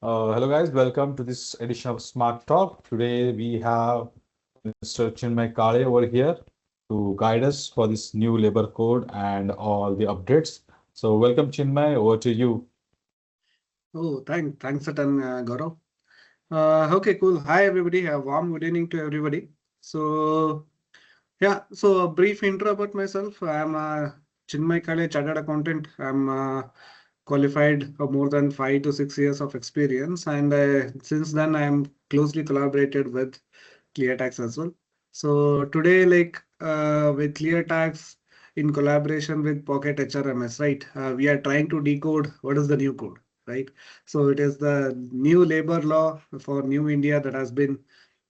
Hello guys, welcome to this edition of Smart Talk. Today we have Mr. Chinmay Kale over here to guide us for this new labor code and all the updates. So welcome Chinmay, over to you. Thanks a ton, Gaurav. Okay, cool. Hi, everybody. A warm good evening to everybody. So a brief intro about myself. I'm Chinmay Kale, Chartered Accountant. I'm qualified for more than 5 to 6 years of experience, and since then I'm closely collaborated with ClearTax as well. So today, with ClearTax in collaboration with Pocket HRMS, right? We are trying to decode what is the new code, right? So it is the new labor law for New India that has been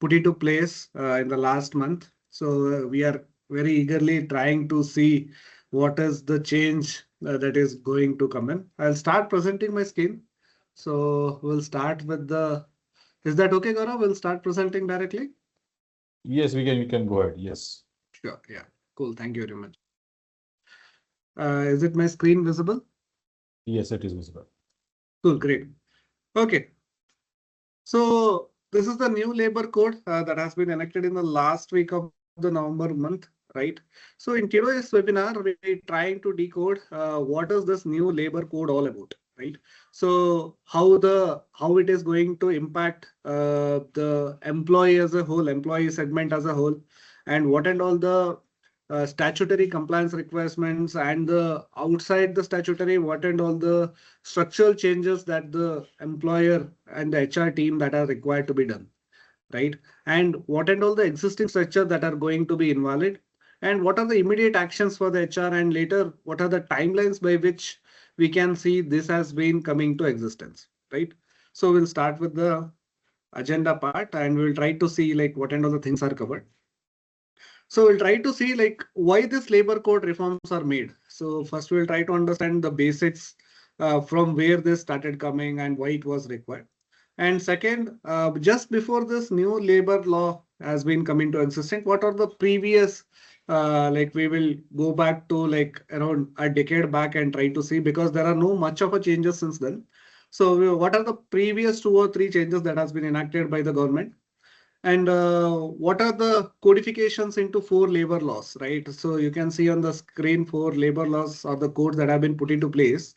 put into place in the last month. So we are very eagerly trying to see what is the change that is going to come in. I'll start presenting my screen. So we'll start with the. Is that okay, Gaurav? We'll start presenting directly. Yes, we can go ahead. Yes. Sure. Yeah. Cool. Thank you very much. Is it my screen visible? Yes, it is visible. Cool. Great. Okay. So this is the new labor code that has been enacted in the last week of the November month, right? So in today's webinar, we're trying to decode what is this new labor code all about, right? So how it is going to impact the employee as a whole, employee segment as a whole, and what and all the statutory compliance requirements and the outside the statutory, what and all the structural changes that the employer and the HR team that are required to be done, right? And what and all the existing structure that are going to be invalid, and what are the immediate actions for the HR, and later what are the timelines by which we can see this has been coming to existence, right? So we'll start with the agenda part and we'll try to see like what and all the things are covered. So we'll try to see like why this labor code reforms are made. So first we'll try to understand the basics from where this started coming and why it was required. And second, just before this new labor law has been coming to existence, what are the previous, like we will go back to like around a decade back and try to see because there are no much of a changes since then. So what are the previous 2 or 3 changes that has been enacted by the government? And what are the codifications into 4 labor laws, right? So you can see on the screen 4 labor laws or the codes that have been put into place.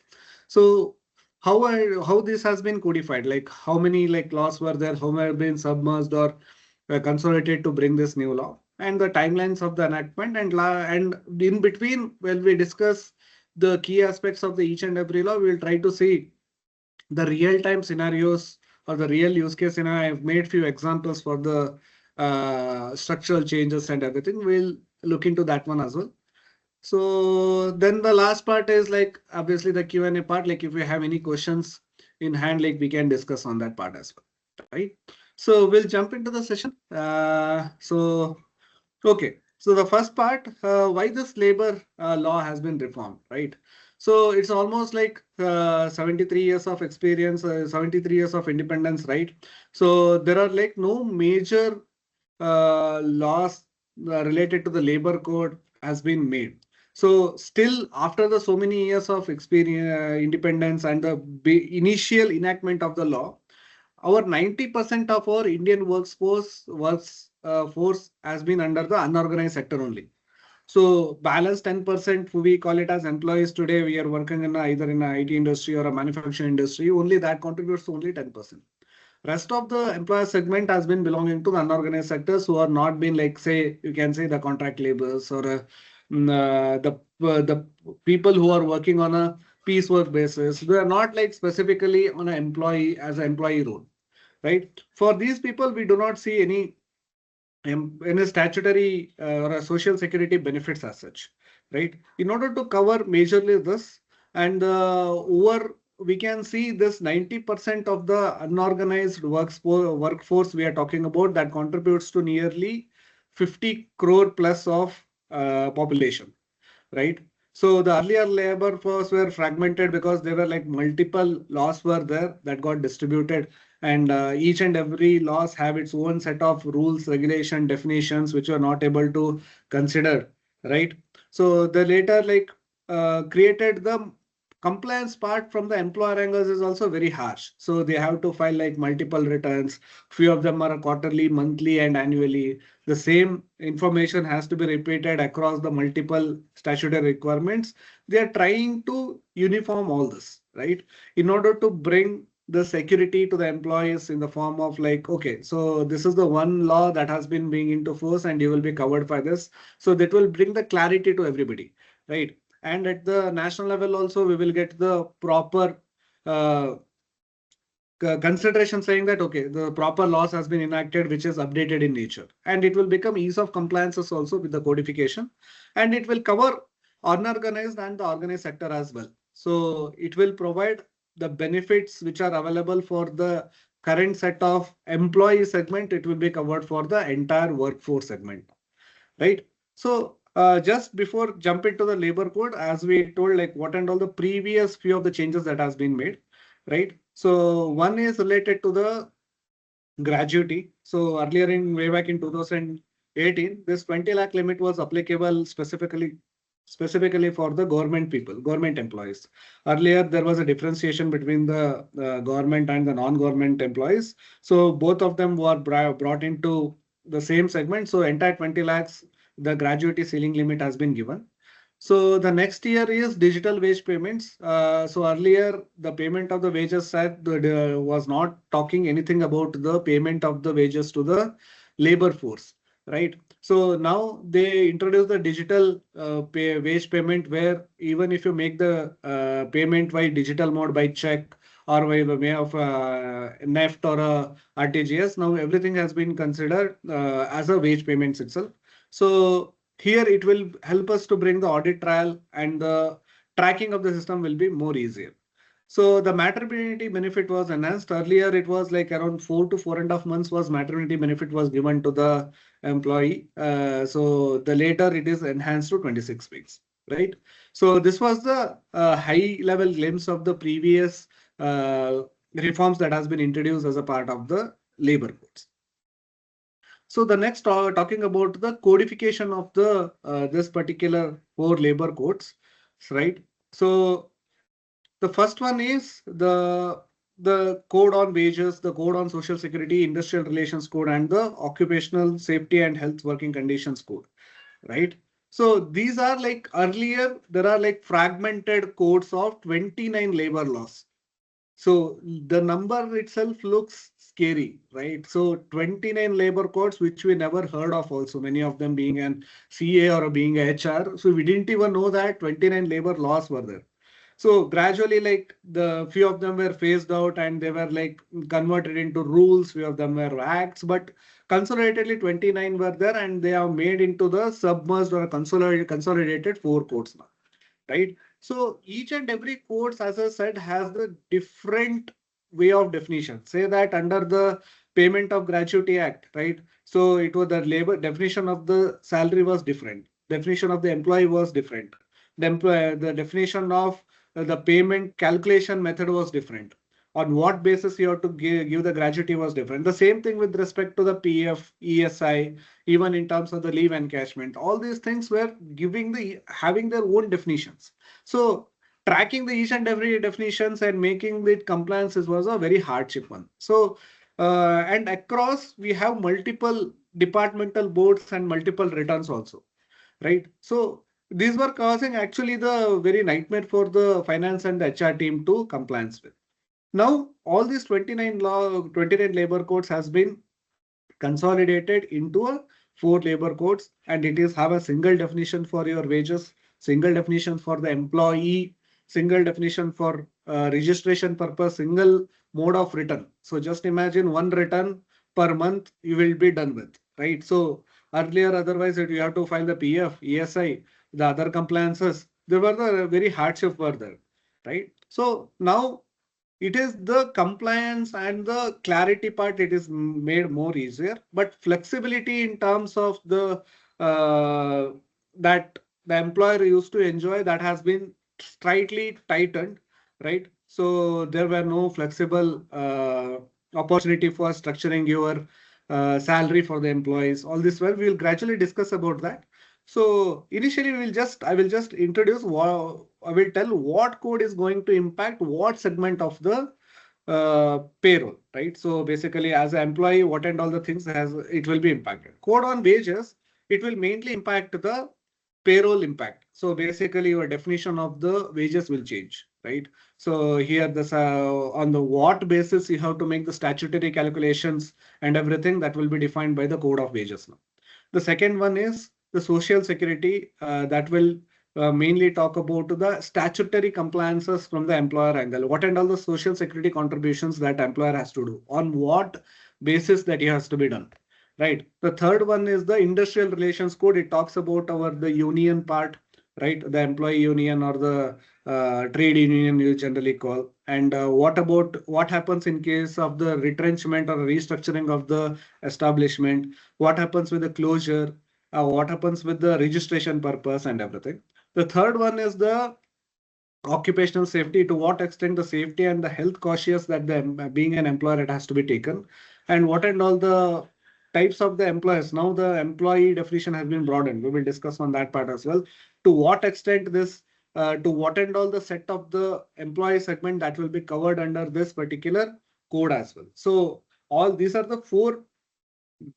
So how this has been codified, like how many like laws were there, how many have been submerged or consolidated to bring this new law, and the timelines of the enactment, and in between, when we discuss the key aspects of the each and every law, we will try to see the real-time scenarios or the real use case scenario. I've made few examples for the structural changes and everything. We'll look into that one as well. So then the last part is like obviously the Q&A part. Like if you have any questions in hand, like we can discuss on that part as well, right? So we'll jump into the session. Okay. So the first part, why this labor law has been reformed, right? So it's almost like 73 years of experience, 73 years of independence, right? So there are like no major laws related to the labor code has been made. So still after the so many years of experience, independence and the initial enactment of the law, our 90% of our Indian force has been under the unorganized sector only. So balance 10%, we call it as employees today. We are working in either in a IT industry or a manufacturing industry. Only that contributes to only 10%. Rest of the employer segment has been belonging to the unorganized sectors who are not been like say you can say the contract laborers or the people who are working on a piecework basis. They are not like specifically on an employee as an employee role, right? For these people, we do not see any statutory or a social security benefits as such, right? In order to cover majorly this and over, we can see this 90% of the unorganized workforce we are talking about that contributes to nearly 50 crore plus of population, right? So the earlier labor force were fragmented because there were like multiple laws were there that got distributed, and each and every laws have its own set of rules, regulation, definitions which were not able to consider, right? So the later like created the compliance part from the employer angles is also very harsh. So they have to file like multiple returns. Few of them are quarterly, monthly, and annually. The same information has to be repeated across the multiple statutory requirements. They are trying to uniform all this, right? In order to bring the security to the employees in the form of like, okay, so this is the one law that has been being into force and you will be covered by this. So that will bring the clarity to everybody, right? And at the national level also, we will get the proper uh, consideration saying that, okay, the proper laws has been enacted, which is updated in nature. And it will become ease of compliances also with the codification. And it will cover unorganized and the organized sector as well. So it will provide the benefits which are available for the current set of employee segment. It will be covered for the entire workforce segment, right? So just before jump into the labor code, as we told, like what and all the previous few of the changes that has been made, right? So one is related to the gratuity. So earlier in way back in 2018, this 20 lakh limit was applicable specifically for the government people, government employees. Earlier, there was a differentiation between the government and the non-government employees. So both of them were brought into the same segment. So entire 20 lakhs, the gratuity ceiling limit has been given. So the next year is digital wage payments. So earlier the payment of the wages side was not talking anything about the payment of the wages to the labor force, right? So now they introduce the digital wage payment where even if you make the payment by digital mode by check or by the way of NEFT or RTGS, now everything has been considered as a wage payments itself. So here it will help us to bring the audit trail and the tracking of the system will be more easier. So the maternity benefit was enhanced. Earlier, it was like around 4 to 4.5 months was maternity benefit was given to the employee. So the later it is enhanced to 26 weeks, right? So this was the high level glimpse of the previous reforms that has been introduced as a part of the labor codes. So the next talking about the codification of the this particular 4 labor codes, right? So the first one is the code on wages, the code on social security, industrial relations code, and the occupational safety and health working conditions code, right? So these are like earlier there are like fragmented codes of 29 labor laws. So the number itself looks scary, right? So 29 labor codes, which we never heard of also, many of them being an CA or being a HR. So we didn't even know that 29 labor laws were there. So gradually, like the few of them were phased out and they were like converted into rules. Few of them were acts, but consolidatedly 29 were there and they are made into the submerged or consolidated 4 codes now, right? So each and every codes, as I said, has the different way of definition. Say that under the Payment of Gratuity Act, right? So it was the labor definition of the salary was different. Definition of the employee was different. The definition of the payment calculation method was different. On what basis you have to give the gratuity was different. The same thing with respect to the PF, ESI, even in terms of the leave encashment. All these things were having their own definitions. So tracking the each and every definitions and making it compliances was a very hardship one. So and across we have multiple departmental boards and multiple returns also, right? So these were causing actually the very nightmare for the finance and the HR team to compliance with. Now all these 29 labor codes has been consolidated into a 4 labor codes, and it is have a single definition for your wages, single definition for the employee, single definition for registration purpose, single mode of return. So just imagine one return per month you will be done with, right? So earlier, otherwise you have to file the PF, ESI, the other compliances. There were the very hardship were there, right? So now it is the compliance and the clarity part, it is made more easier, but flexibility in terms of the that the employer used to enjoy, that has been slightly tightened, right? So there were no flexible opportunity for structuring your salary for the employees. All this well, we will gradually discuss about that. So initially I will just introduce I will tell what code is going to impact what segment of the payroll, right? So basically as an employee, what and all the things has it will be impacted. Code on wages, it will mainly impact the payroll impact. So basically your definition of the wages will change, right? So here this on the what basis you have to make the statutory calculations and everything that will be defined by the code of wages now. The second one is the social security that will mainly talk about the statutory compliances from the employer angle. What and all the social security contributions that employer has to do on what basis that it has to be done. Right. The third one is the industrial relations code. It talks about the union part, right? The employee union or the trade union you generally call. And what about what happens in case of the retrenchment or restructuring of the establishment? What happens with the closure? What happens with the registration purpose and everything? The third one is the occupational safety, to what extent the safety and the health cautious that the being an employer it has to be taken, and what and all the types of the employers. Now the employee definition has been broadened. We will discuss on that part as well. To what extent this to what and all the set of the employee segment that will be covered under this particular code as well. So all these are the four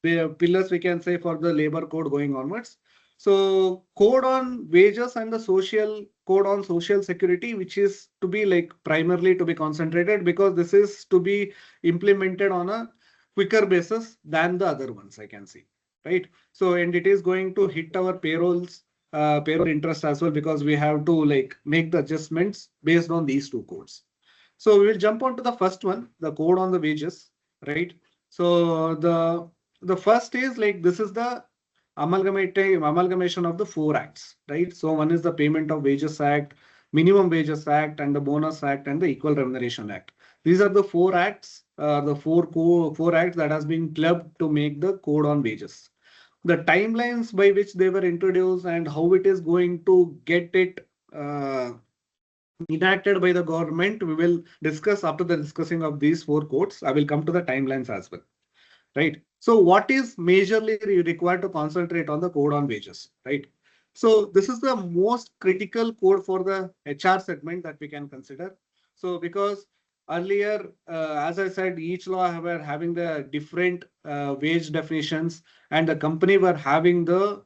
pillars we can say for the labor code going onwards. So code on wages and the social code on social security, which is to be like primarily to be concentrated because this is to be implemented on a quicker basis than the other ones I can see, right? So and it is going to hit our payroll interest as well because we have to like make the adjustments based on these two codes. So we will jump on to the first one, the code on the wages, right? So the first is like this is the amalgamation of the four acts, right? So one is the Payment of Wages Act, Minimum Wages Act, and the Bonus Act and the Equal Remuneration Act. These are the four acts, four acts that has been clubbed to make the code on wages. The timelines by which they were introduced and how it is going to get it enacted by the government, we will discuss after the discussing of these four codes. I will come to the timelines as well, right? So what is majorly required to concentrate on the code on wages, right? So this is the most critical code for the HR segment that we can consider. So because earlier, as I said, each law were having the different wage definitions and the company were having the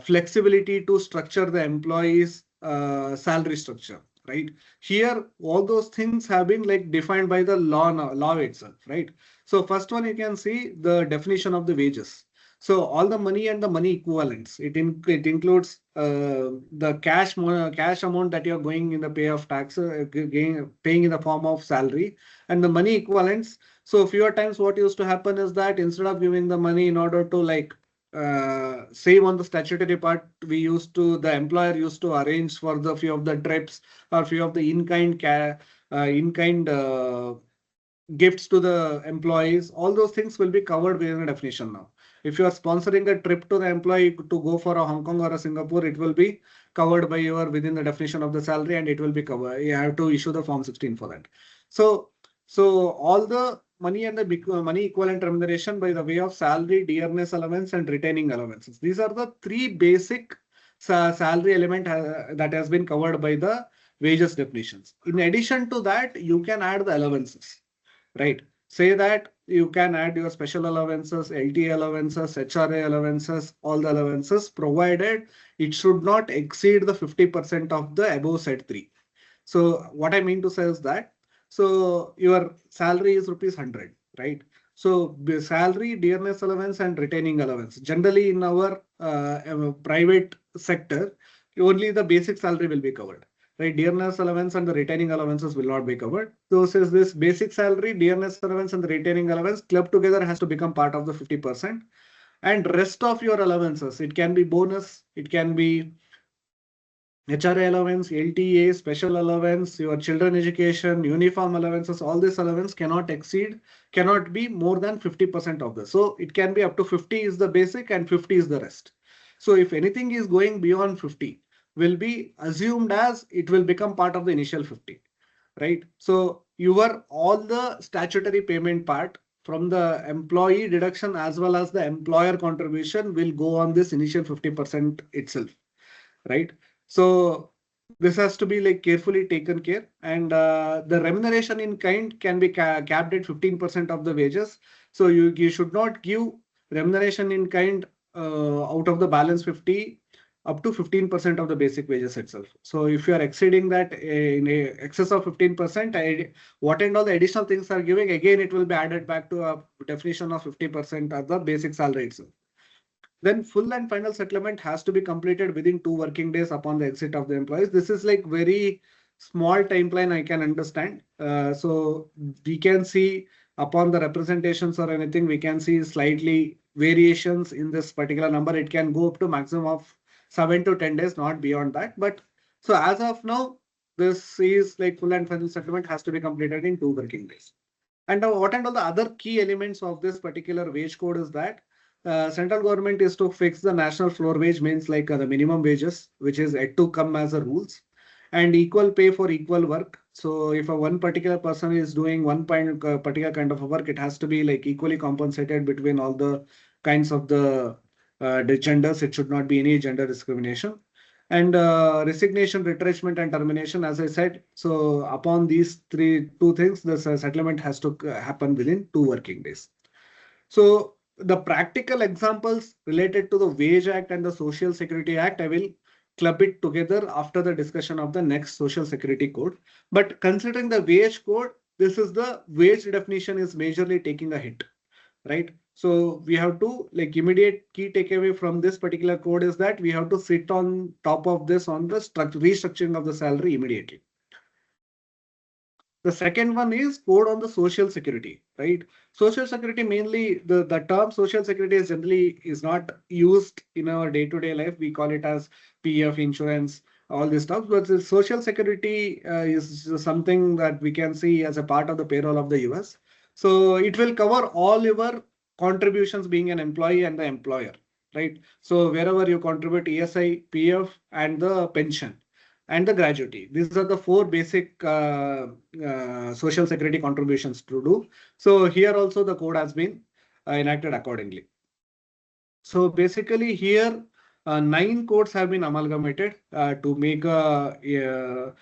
flexibility to structure the employees salary structure, right? Here, all those things have been like defined by the law itself, right? So first one, you can see the definition of the wages. So all the money and the money equivalents, it includes the cash amount that you're going in the pay of tax, paying in the form of salary, and the money equivalents. So fewer times what used to happen is that instead of giving the money in order to like save on the statutory part, the employer used to arrange for the few of the trips or few of the in-kind gifts to the employees. All those things will be covered within the definition now. If you are sponsoring a trip to the employee to go for a Hong Kong or a Singapore, it will be covered by your within the definition of the salary and it will be covered. You have to issue the form 16 for that. So all the money and the money equivalent remuneration by the way of salary, dearness allowance, and retaining allowances. These are the three basic salary element that has been covered by the wages definitions. In addition to that, you can add the allowances, right? Say that you can add your special allowances, LTA allowances, HRA allowances, all the allowances, provided it should not exceed the 50% of the above said three. So what I mean to say is that, so your salary is rupees 100, right? So the salary, dearness allowance, and retaining allowance. Generally in our private sector, only the basic salary will be covered, right? Dearness allowance and the retaining allowances will not be covered. So says this basic salary, dearness allowance, and the retaining allowance clubbed together has to become part of the 50%. And rest of your allowances, it can be bonus, it can be HRA allowance, LTA, special allowance, your children education, uniform allowances, all these allowance cannot be more than 50% of this. So it can be up to 50 is the basic and 50 is the rest. So if anything is going beyond 50, will be assumed as it will become part of the initial 50, right? So your all the statutory payment part from the employee deduction as well as the employer contribution will go on this initial 50% itself, right? So this has to be like carefully taken care, and the remuneration in kind can be capped at 15% of the wages. So you should not give remuneration in kind out of the balance 50 up to 15% of the basic wages itself. So if you are exceeding that in excess of 15%, what and all the additional things are giving, again it will be added back to a definition of 50% of the basic salary itself. Then full and final settlement has to be completed within 2 working days upon the exit of the employees. This is like very small timeline I can understand. So we can see upon the representations or anything, we can see slightly variations in this particular number. It can go up to maximum of 7 to 10 days, not beyond that. But so as of now, this is like full and final settlement has to be completed in 2 working days. And what and all the other key elements of this particular wage code is that central government is to fix the national floor wage, means like the minimum wages, which is yet to come as a rules, and equal pay for equal work. So if a one particular person is doing particular kind of a work, it has to be like equally compensated between all the kinds of the genders. It should not be any gender discrimination. And resignation, retrenchment, and termination, as I said. So upon these two things, the settlement has to happen within 2 working days. So the practical examples related to the Wage Act and the Social Security Act, I will club it together after the discussion of the next Social Security Code. But considering the wage code, this is the wage definition is majorly taking a hit, right? So we have to like immediate key takeaway from this particular code is that we have to sit on top of this on the restructuring of the salary immediately. The second one is code on the social security, right? Social security, mainly the term social security is generally is not used in our day-to-day life. We call it as PF insurance, all this stuff. But the social security is something that we can see as a part of the payroll of the US. So it will cover all your contributions being an employee and the employer, right? So wherever you contribute ESI, PF, and the pension and the gratuity. These are the 4 basic social security contributions to do. So here also the code has been enacted accordingly. So basically here 9 codes have been amalgamated to make a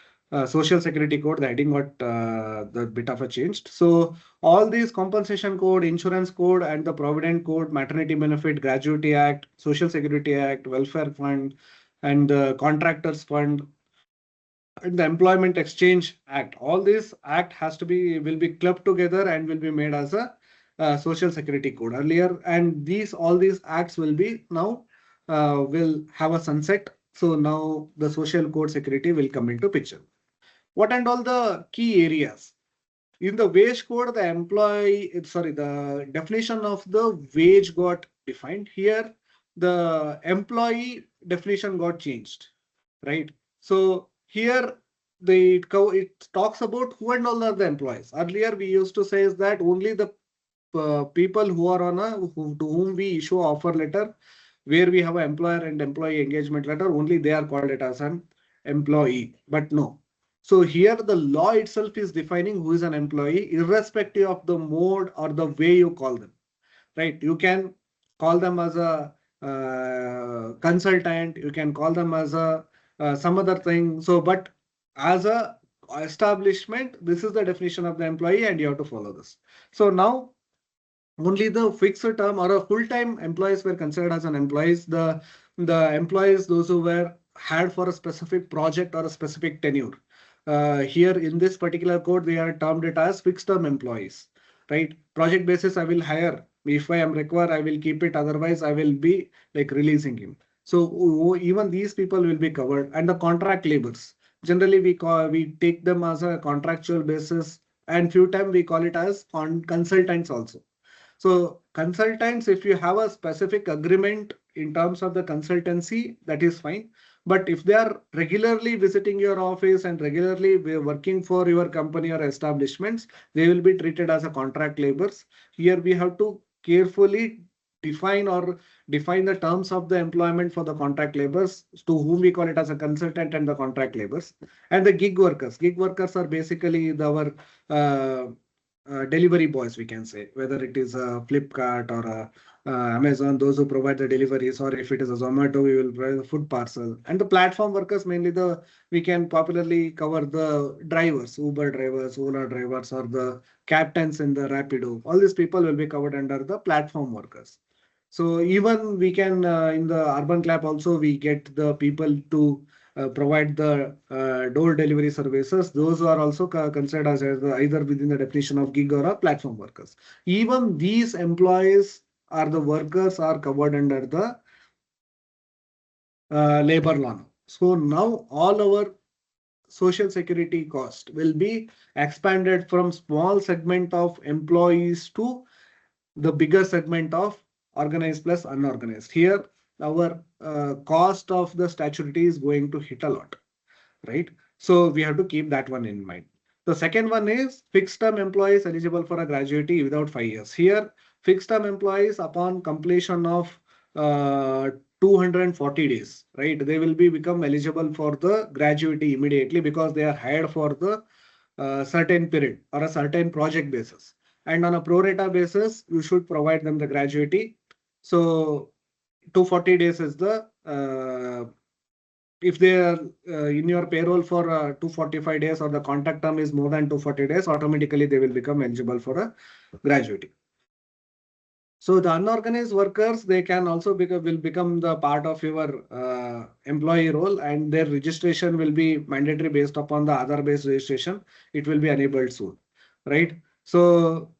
social security code. The heading got the bit of a changed. So all these compensation code, insurance code, and the provident code, maternity benefit, gratuity act, social security act, welfare fund, and the contractors fund, and the Employment Exchange Act. All this act will be clubbed together and will be made as a social security code earlier. And all these acts will be now will have a sunset. So now the social code security will come into picture. What and all the key areas? In the wage code, the definition of the wage got defined. Here, the employee definition got changed, right? So here it talks about who and all are the employees. Earlier we used to say is that only the people who are on to whom we issue offer letter, where we have an employer and employee engagement letter, only they are called it as an employee. But no. So here the law itself is defining who is an employee, irrespective of the mode or the way you call them, right? You can call them as a consultant, you can call them as a some other thing. So, but as a establishment, this is the definition of the employee, and you have to follow this. So now only the fixed term or a full-time employees were considered as an employees. The employees, those who were hired for a specific project or a specific tenure. Here in this particular code, they are termed it as fixed term employees, right? Project basis, I will hire. If I am required, I will keep it. Otherwise, I will be like releasing him. So even these people will be covered. And the contract labors, generally we take them as a contractual basis, and few times we call it as consultants also. So consultants, if you have a specific agreement in terms of the consultancy, that is fine. But if they are regularly visiting your office and regularly working for your company or establishments, they will be treated as a contract laborers. Here we have to carefully define the terms of the employment for the contract laborers, to whom we call it as a consultant and the contract laborers. And the gig workers. Gig workers are basically our delivery boys, we can say, whether it is a Flipkart or a Amazon, those who provide the deliveries, or if it is a Zomato, we will provide the food parcel. And the platform workers, mainly we can popularly cover the drivers, Uber drivers, Ola drivers, or the captains in the Rapido. All these people will be covered under the platform workers. So even we can, in the urban clap also, we get the people to provide the door delivery services. Those are also considered as either within the definition of gig or a platform workers. Even these employees are the workers are covered under the labor law. So now all our social security cost will be expanded from small segment of employees to the bigger segment of organized plus unorganized. Here, our cost of the statutory is going to hit a lot, right? So we have to keep that one in mind. The second one is fixed term employees eligible for a gratuity without 5 years. Here, fixed term employees upon completion of uh, 240 days, right? They will be become eligible for the gratuity immediately because they are hired for the certain period or a certain project basis. And on a pro rata basis, you should provide them the gratuity. So 240 days is the if they are in your payroll for 245 days or the contract term is more than 240 days, automatically they will become eligible for a gratuity. So the unorganized workers, they can also will become the part of your employee role, and their registration will be mandatory based upon the other based registration. It will be enabled soon, right? So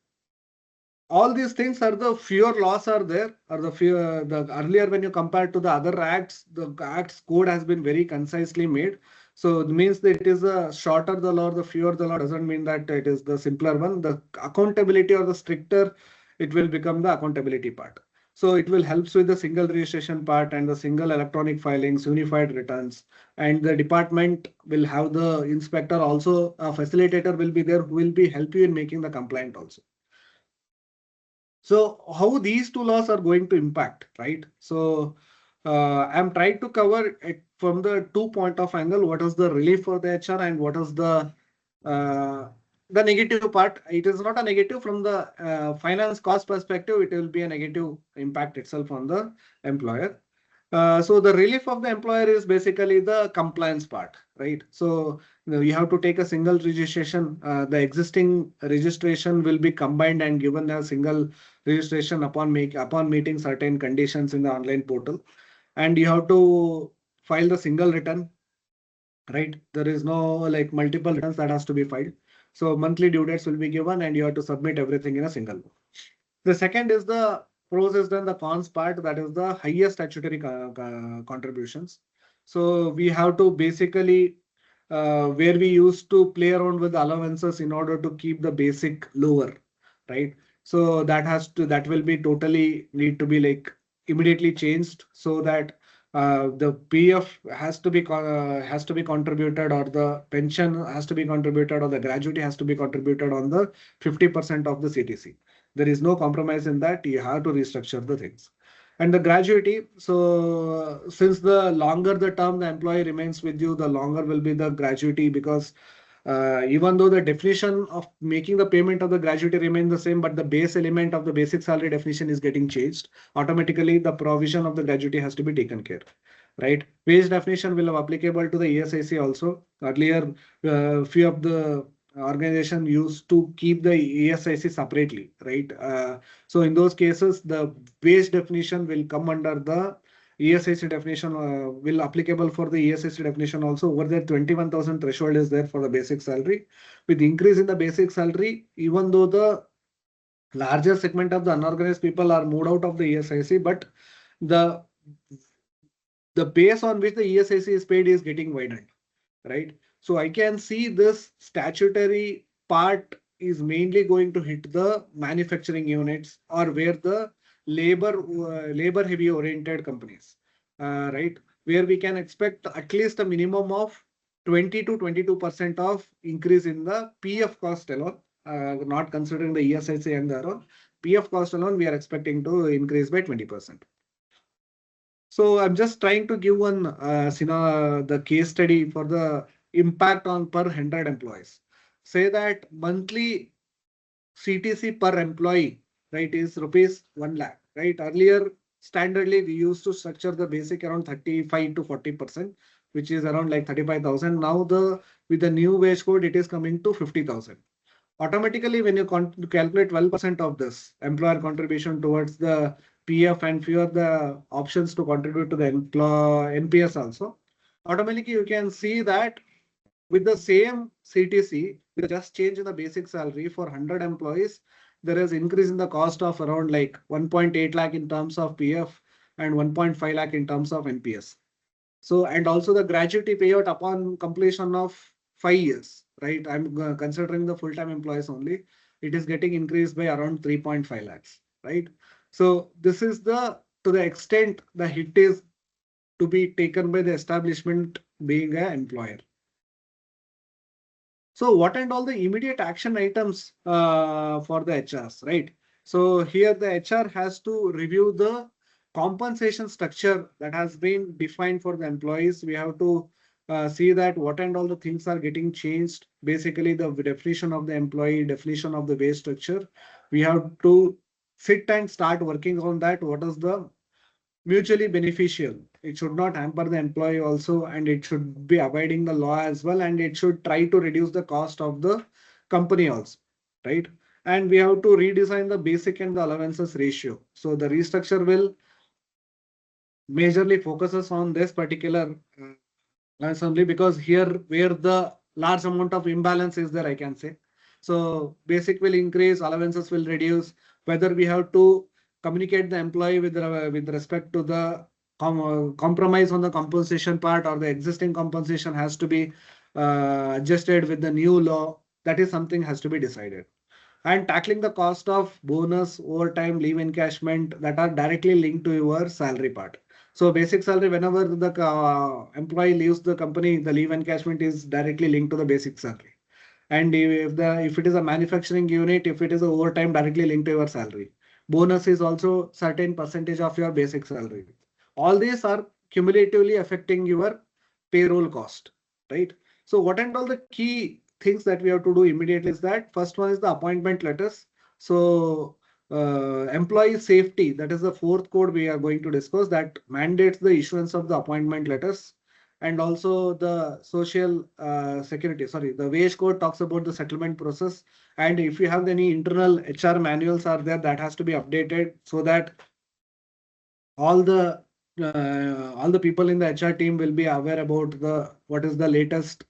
all these things are the fewer laws are there, or the fewer the earlier when you compare to the other acts, the acts code has been very concisely made. So it means that it is a shorter the law, the fewer the law doesn't mean that it is the simpler one. The accountability or the stricter, it will become the accountability part. So it will helps with the single registration part and the single electronic filings, unified returns, and the department will have the inspector also, a facilitator will be there who will be help you in making the complaint also. So how these two laws are going to impact, right? So I'm trying to cover it from the 2 point of angle. What is the relief for the HR and what is uh, the negative part? It is not a negative from the finance cost perspective. It will be a negative impact itself on the employer. So the relief of the employer is basically the compliance part, right? So you have to take a single registration. The existing registration will be combined and given a single registration upon meeting certain conditions in the online portal, and you have to file the single return, right? There is no like multiple returns that has to be filed. So monthly due dates will be given, and you have to submit everything in a single. The second is the pros is then the cons part, that is the highest statutory contributions. So we have to basically where we used to play around with allowances in order to keep the basic lower, right? So that will be totally need to be like immediately changed so that the PF has to be contributed, or the pension has to be contributed, or the gratuity has to be contributed on the 50% of the CTC. There is no compromise in that. You have to restructure the things. And the gratuity, so since the longer the term the employee remains with you, the longer will be the gratuity, because even though the definition of making the payment of the gratuity remains the same, but the base element of the basic salary definition is getting changed. Automatically, the provision of the gratuity has to be taken care, right? Wage definition will be applicable to the ESIC also. Earlier, few of the organization used to keep the ESIC separately, right? So in those cases, the wage definition will come under the ESIC definition, will applicable for the ESIC definition also. Over there, 21,000 threshold is there for the basic salary. With increase in the basic salary, even though the larger segment of the unorganized people are moved out of the ESIC, but the the base on which the ESIC is paid is getting widened, right? So I can see this statutory part is mainly going to hit the manufacturing units, or where the labor heavy oriented companies, right? Where we can expect at least a minimum of 20 to 22% of increase in the PF cost alone, not considering the ESIC and their own. PF cost alone, we are expecting to increase by 20%. So I'm just trying to give one, the case study for the impact on per 100 employees. Say that monthly CTC per employee, right, is rupees 1 lakh, right? Earlier, standardly, we used to structure the basic around 35 to 40%, which is around like 35,000. Now with the new wage code, it is coming to 50,000. Automatically, when you calculate 12% of this employer contribution towards the PF and few of the options to contribute to the NPS also, automatically you can see that with the same CTC, with just change in the basic salary for 100 employees, there is increase in the cost of around like 1.8 lakh in terms of PF and 1.5 lakh in terms of NPS. So, and also the gratuity payout upon completion of 5 years, right? I'm considering the full-time employees only. It is getting increased by around 3.5 lakhs, right? So this is to the extent the hit is to be taken by the establishment being an employer. So what and all the immediate action items for the HRs, right? So here the HR has to review the compensation structure that has been defined for the employees. We have to see that what and all the things are getting changed. Basically, the definition of the employee, definition of the wage structure. We have to sit and start working on that. What is the mutually beneficial? It should not hamper the employee also, and it should be abiding the law as well, and it should try to reduce the cost of the company also, right? And we have to redesign the basic and the allowances ratio. So the restructure will majorly focuses on this particular assembly, because here where the large amount of imbalance is there, I can say. So basic will increase, allowances will reduce. Whether we have to communicate the employee with respect to the compromise on the compensation part, or the existing compensation has to be adjusted with the new law, that is something has to be decided. And tackling the cost of bonus, overtime, leave encashment that are directly linked to your salary part. So basic salary, whenever the employee leaves the company, the leave encashment is directly linked to the basic salary. And if it is a manufacturing unit, if it is a overtime, directly linked to your salary. Bonus is also certain percentage of your basic salary. All these are cumulatively affecting your payroll cost, right? So what and all the key things that we have to do immediately is that first one is the appointment letters. So employee safety, that is the fourth code we are going to discuss, that mandates the issuance of the appointment letters. And also the social security, sorry, the wage code talks about the settlement process. And if you have any internal HR manuals are there, that has to be updated so that all the people in the HR team will be aware about what is the latest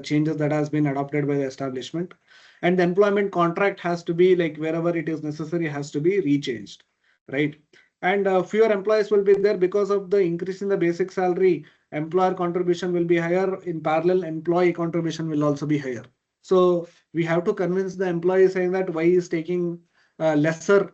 changes that has been adopted by the establishment. And the employment contract has to be like wherever it is necessary has to be rechanged, right? And fewer employees will be there because of the increase in the basic salary. Employer contribution will be higher. In parallel, employee contribution will also be higher. So we have to convince the employee saying that why he is taking lesser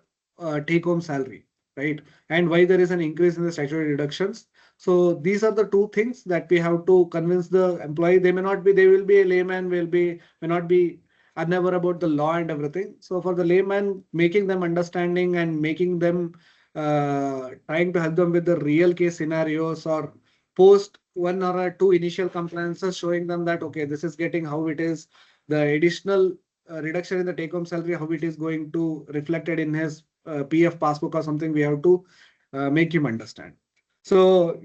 take-home salary, right? And why there is an increase in the statutory deductions. So these are the two things that we have to convince the employee. They will be a layman, may not be unaware about the law and everything. So for the layman, making them understanding and making them trying to help them with the real case scenarios, or post one or two initial compliances showing them that, okay, this is getting how it is, the additional reduction in the take home salary, how it is going to reflected in his PF passbook or something, we have to make him understand. So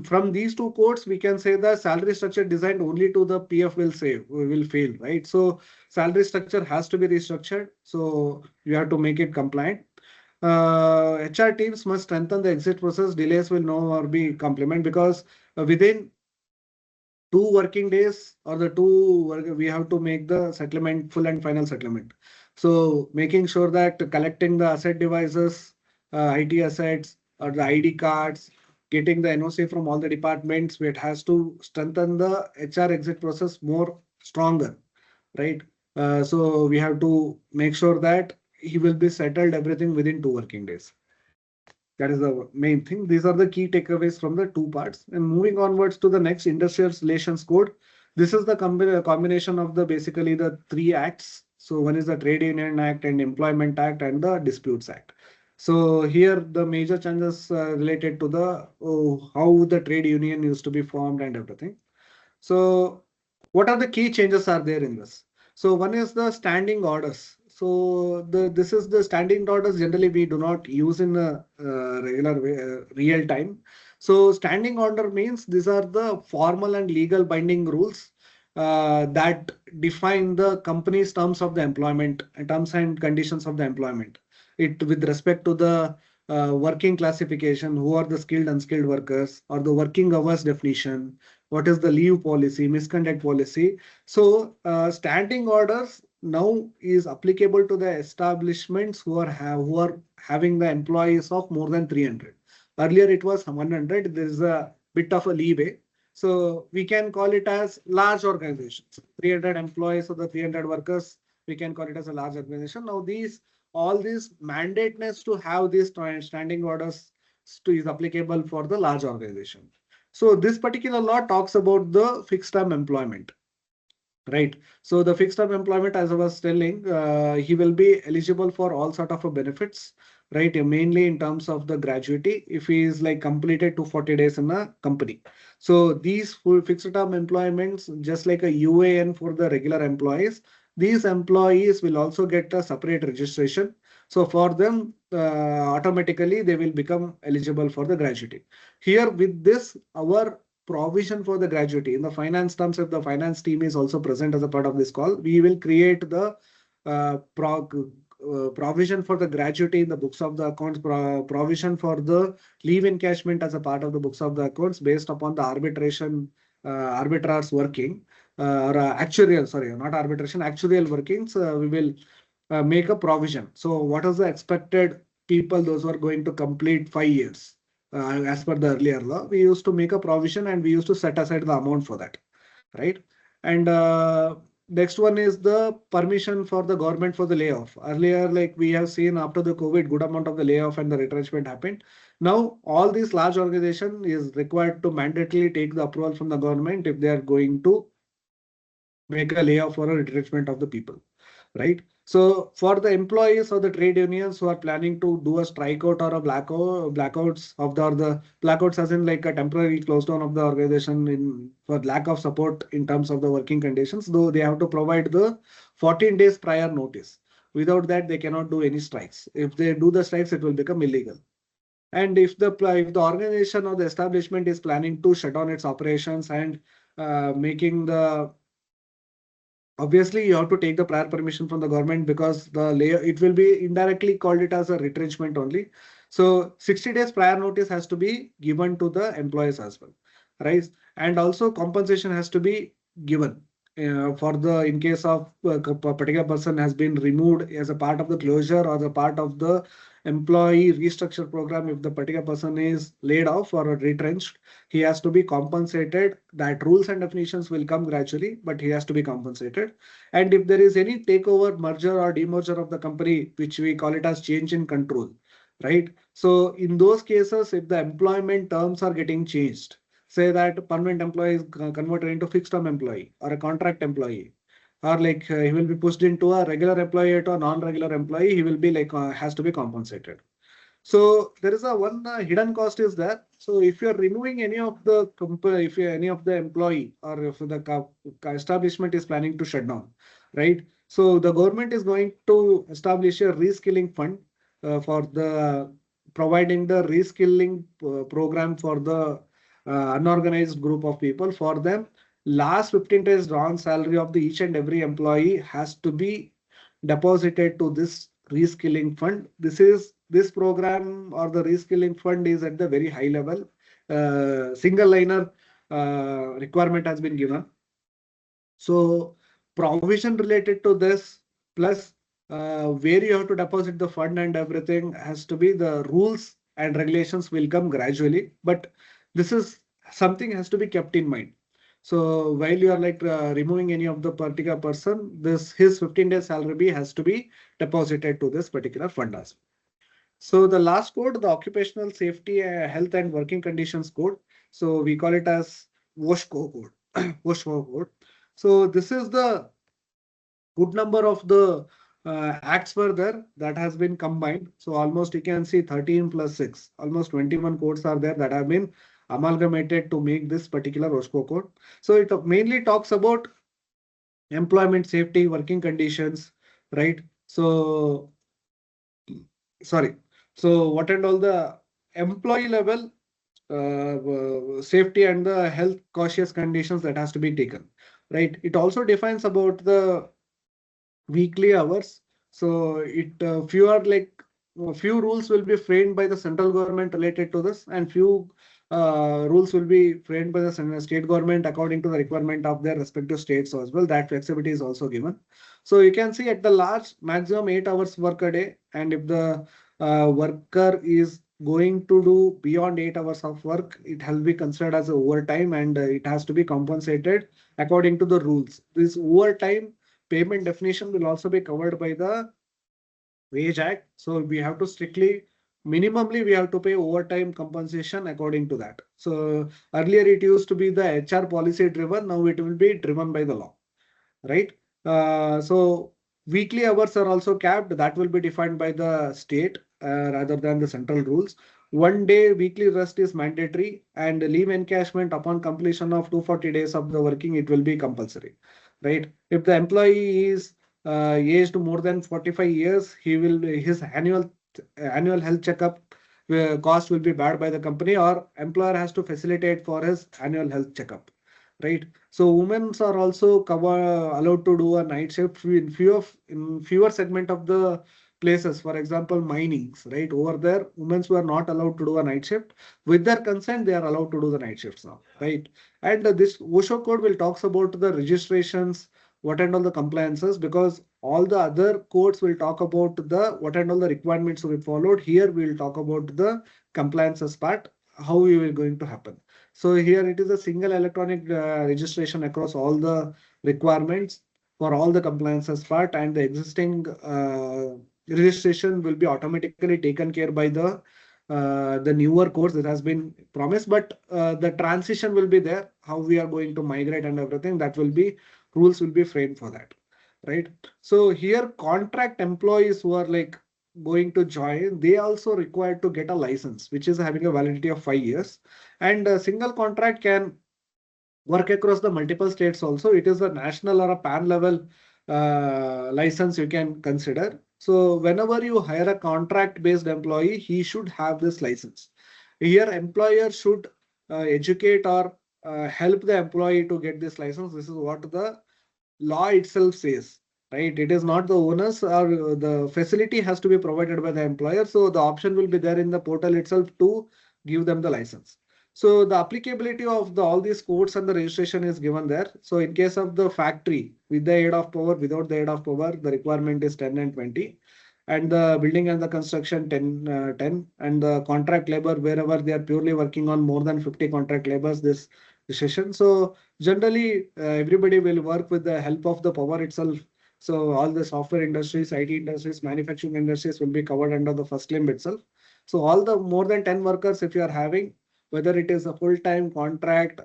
from these two codes, we can say the salary structure designed only to the PF will fail, right? So salary structure has to be restructured. So you have to make it compliant. HR teams must strengthen the exit process. Delays will no more be complement, because within 2 working days or we have to make the settlement, full and final settlement. So making sure that collecting the asset devices, IT assets or the ID cards, getting the NOC from all the departments, it has to strengthen the HR exit process more stronger, right? So we have to make sure that he will be settled everything within 2 working days. That is the main thing. These are the key takeaways from the two parts. And moving onwards to the next industrial relations code. This is the combination of the basically the 3 acts. So one is the Trade Union Act and Employment Act and the Disputes Act. So here the major changes related to the how the trade union used to be formed and everything. So what are the key changes are there in this? So one is the standing orders. So this is the standing orders. Generally, we do not use in a regular way, real time. So standing order means these are the formal and legal binding rules that define the company's terms of the employment, terms and conditions of the employment. It with respect to the working classification, who are the skilled, unskilled workers, or the working hours definition, what is the leave policy, misconduct policy. So standing orders now is applicable to the establishments who are having the employees of more than 300. Earlier it was 100. There is a bit of a leeway. So we can call it as large organizations, 300 employees or the 300 workers. We can call it as a large organization. Now all these mandateness to have these standing orders is applicable for the large organization. So this particular law talks about the fixed term employment. Right. So the fixed term employment, as I was telling, he will be eligible for all sort of benefits, right? Mainly in terms of the gratuity, if he is like completed 240 days in a company. So these full fixed term employments, just like a UAN for the regular employees, these employees will also get a separate registration. So for them, automatically they will become eligible for the gratuity. Here with this, our provision for the gratuity in the finance terms, if the finance team is also present as a part of this call, we will create the provision for the gratuity in the books of the accounts, provision for the leave encashment as a part of the books of the accounts based upon the arbitration arbitrars working or actuarial, sorry, not arbitration, actuarial workings. We will make a provision. So what is the expected people, those who are going to complete 5 years? As per the earlier law, we used to make a provision and we used to set aside the amount for that, right? And next one is the permission for the government for the layoff. Earlier, like we have seen after the COVID, good amount of the layoff and the retrenchment happened. Now, all these large organization is required to mandatorily take the approval from the government if they are going to make a layoff or a retrenchment of the people, right? So for the employees or the trade unions who are planning to do a strikeout or a blackouts of the blackouts as in like a temporary close down of the organization in for lack of support in terms of the working conditions, though they have to provide the 14 days prior notice. Without that, they cannot do any strikes. If they do the strikes, it will become illegal. And if the organization or the establishment is planning to shut down its operations and making the obviously you have to take the prior permission from the government because the layer it will be indirectly called it as a retrenchment only. So 60 days prior notice has to be given to the employees as well, right? And also compensation has to be given for the in case of a particular person has been removed as a part of the closure or the part of the employee restructure program. If the particular person is laid off or retrenched, he has to be compensated. That rules and definitions will come gradually, but he has to be compensated. And if there is any takeover, merger or demerger of the company, which we call it as change in control, right? So in those cases, if the employment terms are getting changed, say that permanent employee is converted into fixed term employee or a contract employee, or like he will be pushed into a regular employee to a non-regular employee, he will be like has to be compensated. So there is a one hidden cost is there. So if you are removing any of the if you any of the employee or if the establishment is planning to shut down, right? So the government is going to establish a reskilling fund for the providing the reskilling program for the unorganized group of people. For them, last 15 days drawn salary of the each and every employee has to be deposited to this reskilling fund. This program or the reskilling fund is at the very high level. Single liner requirement has been given. So provision related to this plus where you have to deposit the fund and everything has to be the rules and regulations will come gradually. But this is something has to be kept in mind. So while you are like removing any of the particular person, this his 15 days salary has to be deposited to this particular fund as well. So the last code, the occupational safety, health and working conditions code. So we call it as WOSHCO code. WOSHCO code. So this is the good number of the acts were there that has been combined. So almost you can see 13 plus 6, almost 21 codes are there that have been amalgamated to make this particular WOSHCO code. So it mainly talks about employment safety, working conditions, right? So sorry. So what and all the employee level safety and the health cautious conditions that has to be taken, right? It also defines about the weekly hours. So few rules will be framed by the central government related to this, and few rules will be framed by the state government according to the requirement of their respective states as well. That flexibility is also given. So you can see at the large maximum 8 hours work a day, and if the worker is going to do beyond 8 hours of work, it has to be considered as a overtime, and it has to be compensated according to the rules. This overtime payment definition will also be covered by the Wage Act. So we have to strictly, minimally, we have to pay overtime compensation according to that. So earlier it used to be the HR policy driven. Now it will be driven by the law, right? So weekly hours are also capped. That will be defined by the state rather than the central rules. 1 day weekly rest is mandatory, and leave encashment upon completion of 240 days of the working, it will be compulsory, right? If the employee is aged more than 45 years, his annual health checkup cost will be borne by the company, or employer has to facilitate for his annual health checkup, right? So women are also allowed to do a night shift in fewer segment of the places. For example, minings, right? Over there, women were not allowed to do a night shift. With their consent, they are allowed to do the night shifts now, right? And this OSHA code will talks about the registrations, what and all the compliances, because all the other codes will talk about the what and all the requirements to be followed. Here we will talk about the compliances part, how we will going to happen. So here it is a single electronic registration across all the requirements for all the compliances part, and the existing registration will be automatically taken care by the newer course that has been promised. But the transition will be there. How we are going to migrate and everything, that will be rules will be framed for that, right? So here contract employees who are like going to join, they also required to get a license, which is having a validity of 5 years. And a single contract can work across the multiple states also. It is a national or a pan level license you can consider. So whenever you hire a contract based employee, he should have this license. Here employer should educate or help the employee to get this license. This is what the law itself says, right? It is not the owners, or the facility has to be provided by the employer. So the option will be there in the portal itself to give them the license. So the applicability of all these codes and the registration is given there. So in case of the factory, with the aid of power, without the aid of power, the requirement is 10 and 20. And the building and the construction 10, and the contract labor, wherever they are purely working on more than 50 contract labors, this session. So generally, everybody will work with the help of the power itself. So all the software industries, IT industries, manufacturing industries will be covered under the first limb itself. So all the more than 10 workers, if you are having, whether it is a full-time contract,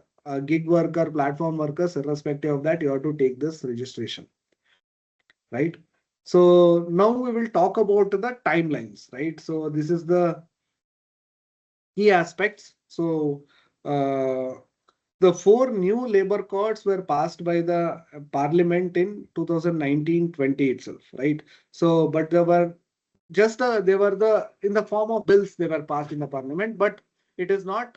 gig worker, platform workers, irrespective of that, you have to take this registration, right? So now we will talk about the timelines, right? So this is the key aspects. So the four new labor codes were passed by the parliament in 2019-20 itself, right? So, but they were they were in the form of bills, they were passed in the parliament, but it is not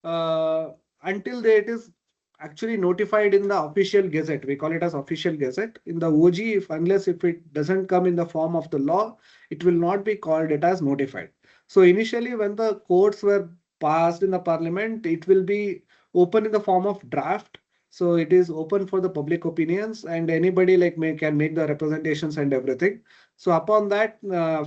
uh, until it is actually notified in the official gazette. We call it as official gazette. In the OG, if unless if it doesn't come in the form of the law, it will not be called it as notified. So initially, when the codes were passed in the parliament, it will be open in the form of draft. So it is open for the public opinions, and anybody like can make the representations and everything. So upon that,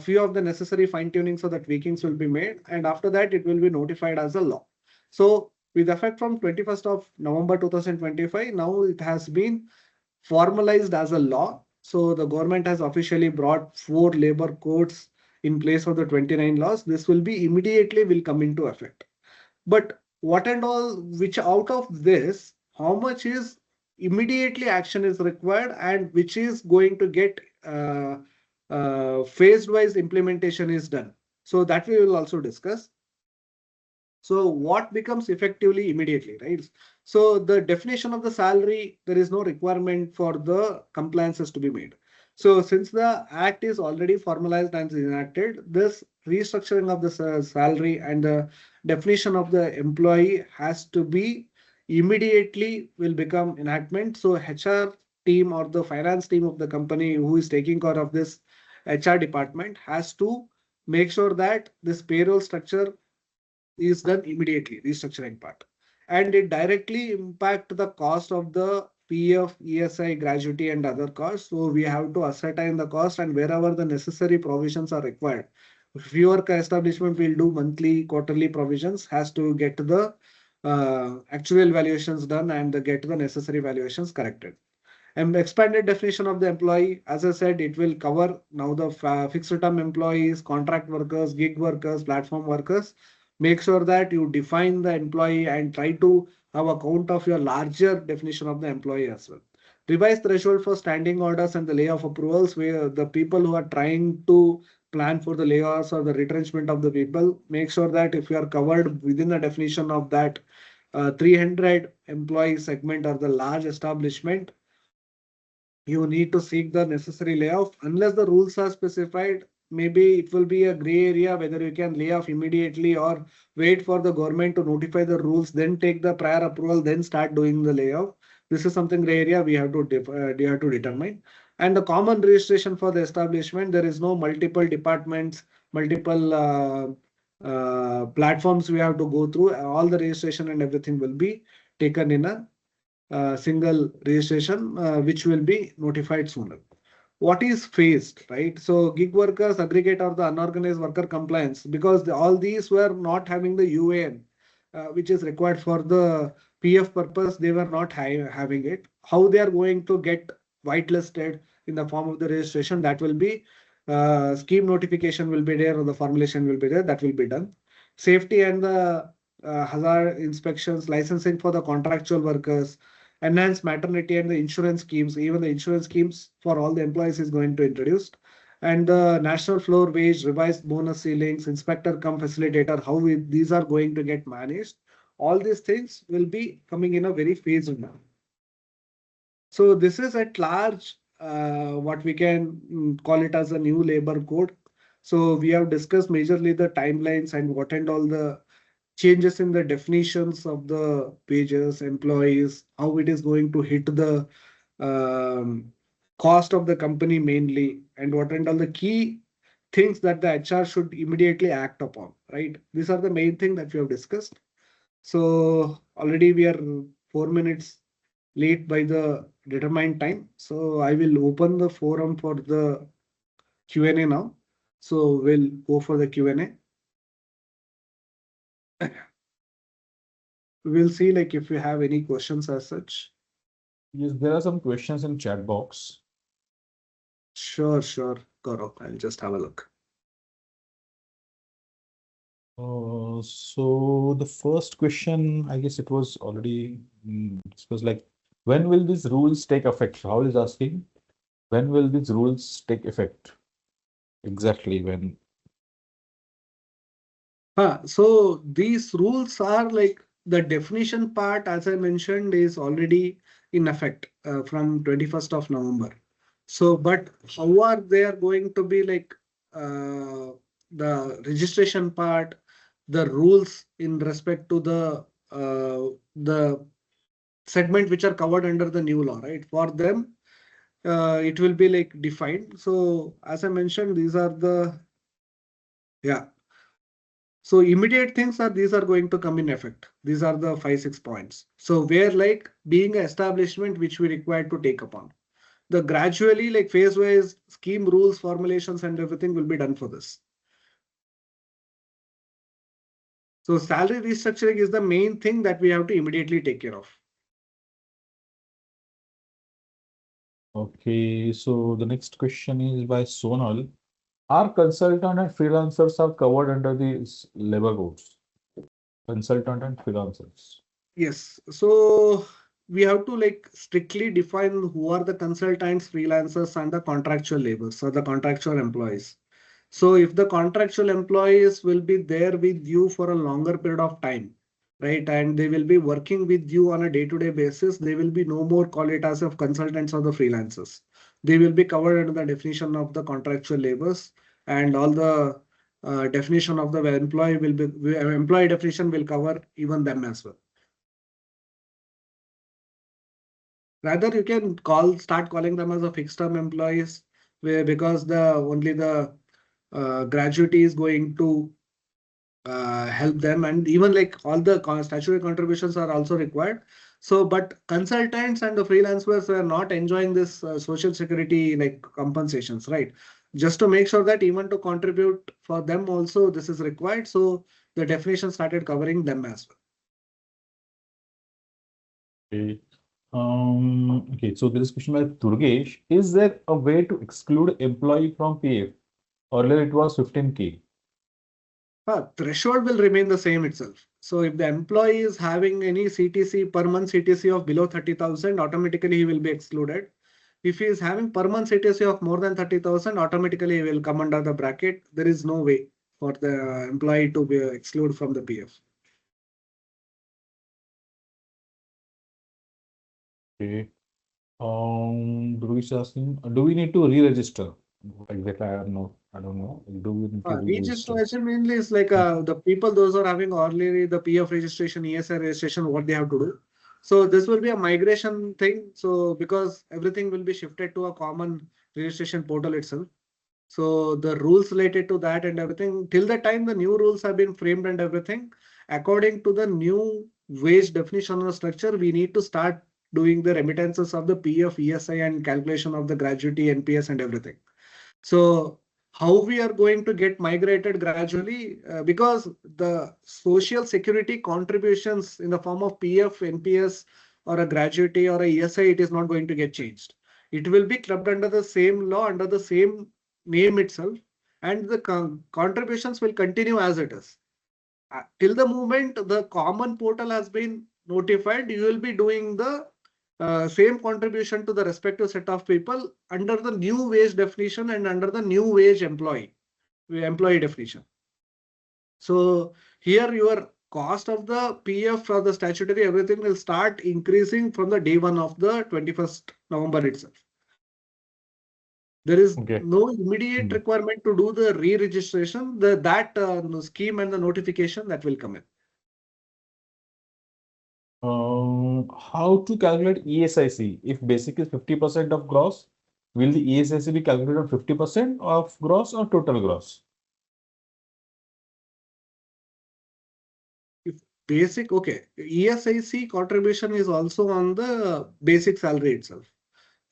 few of the necessary fine tunings or the tweakings will be made, and after that, it will be notified as a law. So with effect from 21st of November 2025, now it has been formalized as a law. So the government has officially brought four labor codes in place of the 29 laws. This will be immediately will come into effect. But what and all, which out of this, how much is immediately action is required, and which is going to get phased wise implementation is done. So that we will also discuss. So what becomes effectively immediately, right? So the definition of the salary, there is no requirement for the compliances to be made. So since the act is already formalized and enacted, this restructuring of the salary and the definition of the employee has to be immediately will become enactment. So HR team or the finance team of the company who is taking care of this HR department has to make sure that this payroll structure is done immediately, restructuring part. And it directly impact the cost of the PF, ESI, gratuity and other costs. So we have to ascertain the cost and wherever the necessary provisions are required. Fewer establishment will do monthly, quarterly provisions, has to get the actual valuations done and get the necessary valuations corrected. And expanded definition of the employee, as I said, it will cover now the fixed term employees, contract workers, gig workers, platform workers. Make sure that you define the employee and try to have a count of your larger definition of the employee as well. Revise threshold for standing orders and the layoff approvals, where the people who are trying to plan for the layoffs or the retrenchment of the people, make sure that if you are covered within the definition of that 300 employee segment or the large establishment, you need to seek the necessary layoff unless the rules are specified. Maybe it will be a gray area whether you can lay off immediately or wait for the government to notify the rules, then take the prior approval, then start doing the layoff. This is something gray area we have to determine. And the common registration for the establishment, there is no multiple departments, multiple platforms we have to go through. All the registration and everything will be taken in a single registration, which will be notified sooner. What is phased, right? So gig workers, aggregate or the unorganized worker compliance, because all these were not having the UAN, which is required for the PF purpose, they were not having it. How they are going to get whitelisted in the form of the registration, that will be scheme notification will be there or the formulation will be there, that will be done. Safety and the hazard inspections, licensing for the contractual workers, enhanced maternity and the insurance schemes, even the insurance schemes for all the employees is going to introduce. And the national floor wage, revised bonus ceilings, inspector come facilitator, how these are going to get managed. All these things will be coming in a very phased manner. So this is at large what we can call it as a new labor code. So we have discussed majorly the timelines and what and all the changes in the definitions of the pages, employees, how it is going to hit the cost of the company mainly, and what and all the key things that the HR should immediately act upon, right? These are the main thing that we have discussed. So already we are 4 minutes late by the determined time. So I will open the forum for the Q&A now. So we'll go for the Q&A. We'll see like if you have any questions as such. Yes, there are some questions in chat box. Sure, Gaurav. I'll just have a look. So the first question, I guess it was already, it was like, when will these rules take effect? Rahul is asking, when will these rules take effect? Exactly when? So these rules are like the definition part, as I mentioned, is already in effect from 21st of November. So, but how are they are going to be like the registration part, the rules in respect to the segment which are covered under the new law, right? For them, it will be like defined. So as I mentioned, these are the, yeah. So immediate things are these are going to come in effect. These are the 5-6 points. So where like being an establishment which we require to take upon. The gradually like phase wise scheme rules, formulations and everything will be done for this. So salary restructuring is the main thing that we have to immediately take care of. Okay, so the next question is by Sonal. Are consultant and freelancers are covered under the labor codes? Consultant and freelancers. Yes. So we have to like strictly define who are the consultants, freelancers, and the contractual laborers, so the contractual employees. So if the contractual employees will be there with you for a longer period of time, right, and they will be working with you on a day-to-day basis, they will be no more call it as of consultants or the freelancers. they will be covered under the definition of the contractual labors, and all the definition of the employee will be employee definition will cover even them as well. Rather, you can start calling them as a fixed term employees, where because the only the gratuity is going to help them, and even like all the statutory contributions are also required. So, but consultants and the freelancers are not enjoying this social security like compensations, right? Just to make sure that even to contribute for them also this is required. So the definition started covering them as well. Okay. Okay, so there is a question by Durgesh. Is there a way to exclude employee from PF? Earlier it was 15K. Threshold will remain the same itself. So if the employee is having any CTC per month CTC of below 30,000, automatically he will be excluded. If he is having per month CTC of more than 30,000, automatically he will come under the bracket. There is no way for the employee to be excluded from the PF. Okay. Durgesh is asking, do we need to re-register? Exactly, I don't know. I don't know. Do we need to re-register? Registration mainly is like the people, those who are having already the PF registration, ESI registration, what they have to do. So this will be a migration thing. So because everything will be shifted to a common registration portal itself. So the rules related to that and everything, till the time the new rules have been framed and everything, according to the new wage definition or structure, we need to start doing the remittances of the PF, ESI and calculation of the gratuity, NPS and everything. So how we are going to get migrated gradually, because the social security contributions in the form of PF, NPS or a gratuity or a ESI, it is not going to get changed. It will be clubbed under the same law, under the same name itself, and the contributions will continue as it is. Till the moment the common portal has been notified, you will be doing the same contribution to the respective set of people under the new wage definition and under the new wage employee definition. So here your cost of the PF or the statutory everything will start increasing from the day one of the 21st November itself. There is no immediate requirement to do the re-registration. That scheme and the notification that will come in. How to calculate ESIC? If basic is 50% of gross, will the ESIC be calculated on 50% of gross or total gross? If basic, okay, ESIC contribution is also on the basic salary itself,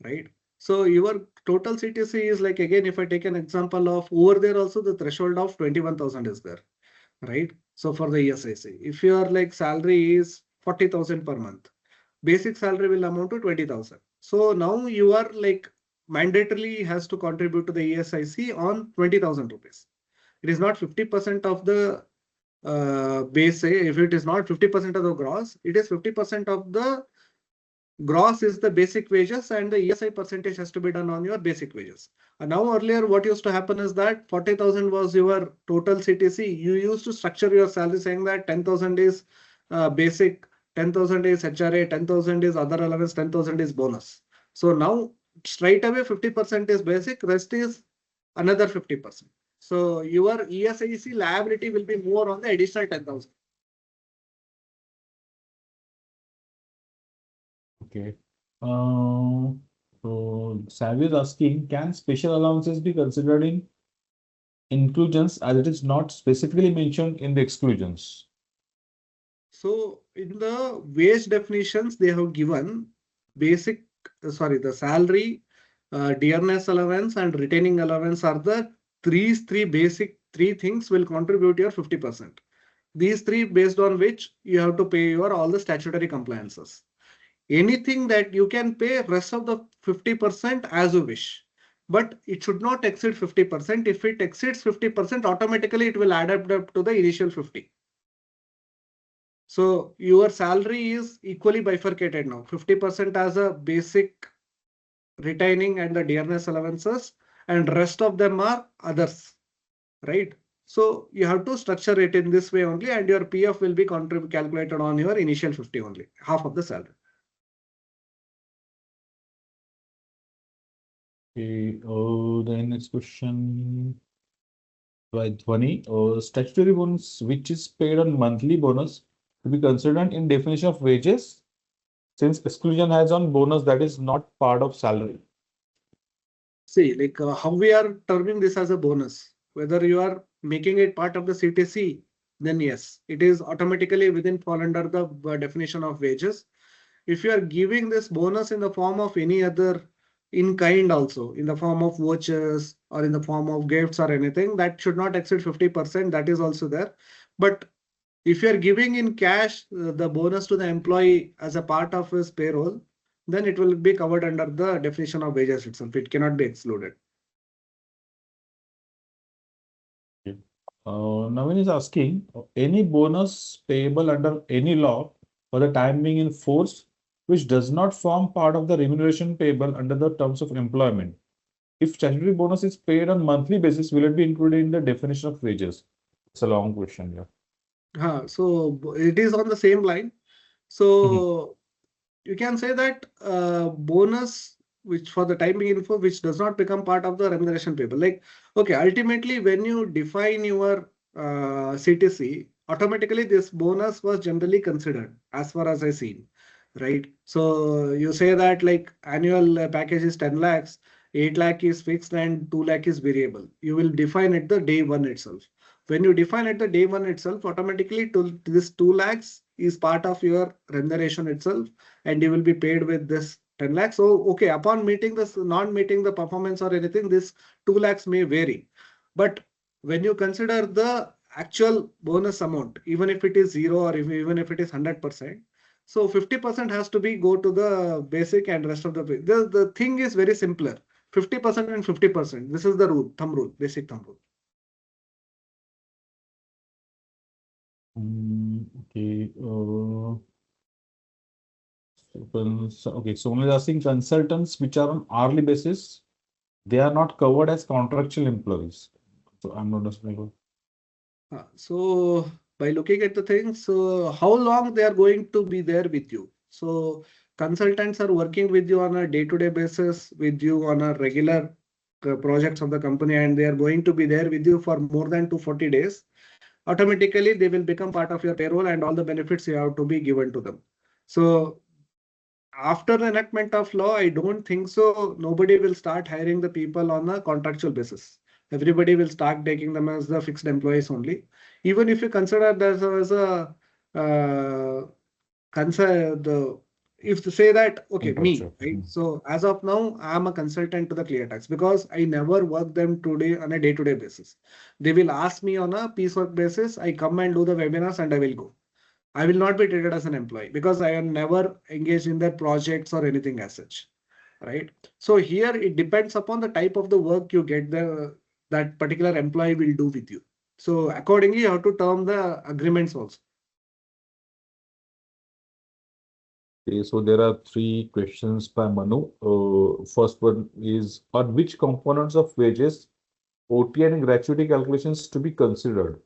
right? So your total CTC is like, again, if I take an example of over there also the threshold of 21,000 is there, right? So for the ESIC, if your like salary is 40,000 per month, basic salary will amount to 20,000. So now you are like mandatorily has to contribute to the ESIC on 20,000 rupees. It is not 50% of the base. If it is not 50% of the gross, it is 50% of the gross is the basic wages, and the ESI percentage has to be done on your basic wages. And now earlier what used to happen is that 40,000 was your total CTC. You used to structure your salary saying that 10,000 is basic, 10,000 is HRA, 10,000 is other allowance, 10,000 is bonus. So now straight away 50% is basic, rest is another 50%. So your ESIC liability will be more on the additional 10,000. Okay. So Savvy is asking, can special allowances be considered in inclusions as it is not specifically mentioned in the exclusions? So in the wage definitions, they have given basic, the salary, dearness allowance and retaining allowance are the three basic things will contribute your 50%. These three based on which you have to pay your all the statutory compliances. Anything that you can pay rest of the 50% as you wish, but it should not exceed 50%. If it exceeds 50%, automatically it will add up to the initial 50. So your salary is equally bifurcated now, 50% as a basic retaining and the dearness allowances, and rest of them are others, right? So you have to structure it in this way only, and your PF will be calculated on your initial 50 only, half of the salary. Okay, the next question by Dhwani. Statutory bonus, which is paid on monthly bonus, to be considered in definition of wages, since exclusion has on bonus that is not part of salary. See, like how we are terming this as a bonus, whether you are making it part of the CTC, then yes, it is automatically within fall under the definition of wages. If you are giving this bonus in the form of any other in kind also, in the form of vouchers or in the form of gifts or anything, that should not exceed 50%. That is also there. But if you are giving in cash the bonus to the employee as a part of his payroll, then it will be covered under the definition of wages itself. It cannot be excluded. Navin is asking, any bonus payable under any law for the time being in force, which does not form part of the remuneration payable under the terms of employment. If statutory bonus is paid on monthly basis, will it be included in the definition of wages? It's a long question, yeah. So it is on the same line. Mhm. So you can say that bonus, which for the time being info, which does not become part of the remuneration payable. Like, okay, ultimately, when you define your CTC, automatically this bonus was generally considered as far as I seen, right? So you say that like annual package is 10 lakhs, 8 lakh is fixed and 2 lakh is variable. You will define it the day one itself. When you define it the day one itself, automatically to this 2 lakhs is part of your remuneration itself, and you will be paid with this 10 lakhs. So, okay, upon meeting this, not meeting the performance or anything, this 2 lakhs may vary. But when you consider the actual bonus amount, even if it is zero or even if it is 100%, so 50% has to be go to the basic and rest of the thing is very simpler. 50% and 50%. This is the rule, thumb rule, basic thumb rule. Okay. Okay. So only asking consultants which are on hourly basis, they are not covered as contractual employees. So I'm not understanding. So by looking at the things, so how long they are going to be there with you? So consultants are working with you on a day-to-day basis, with you on a regular projects of the company, and they are going to be there with you for more than 240 days. Automatically, they will become part of your payroll and all the benefits you have to be given to them. So after the enactment of law, I don't think so. Nobody will start hiring the people on a contractual basis. Everybody will start taking them as the fixed employees only. Even if you consider there's as a consider the if to say that okay me Contractual. right. So as of now, I'm a consultant to the ClearTax because I never work them today on a day-to-day basis. They will ask me on a piecework basis. I come and do the webinars and I will go. I will not be treated as an employee because I am never engaged in their projects or anything as such, right? So here it depends upon the type of the work you get that particular employee will do with you. So accordingly, you have to term the agreements also. Okay, so there are three questions by Manu. First one is, on which components of wages OT and gratuity calculations to be considered?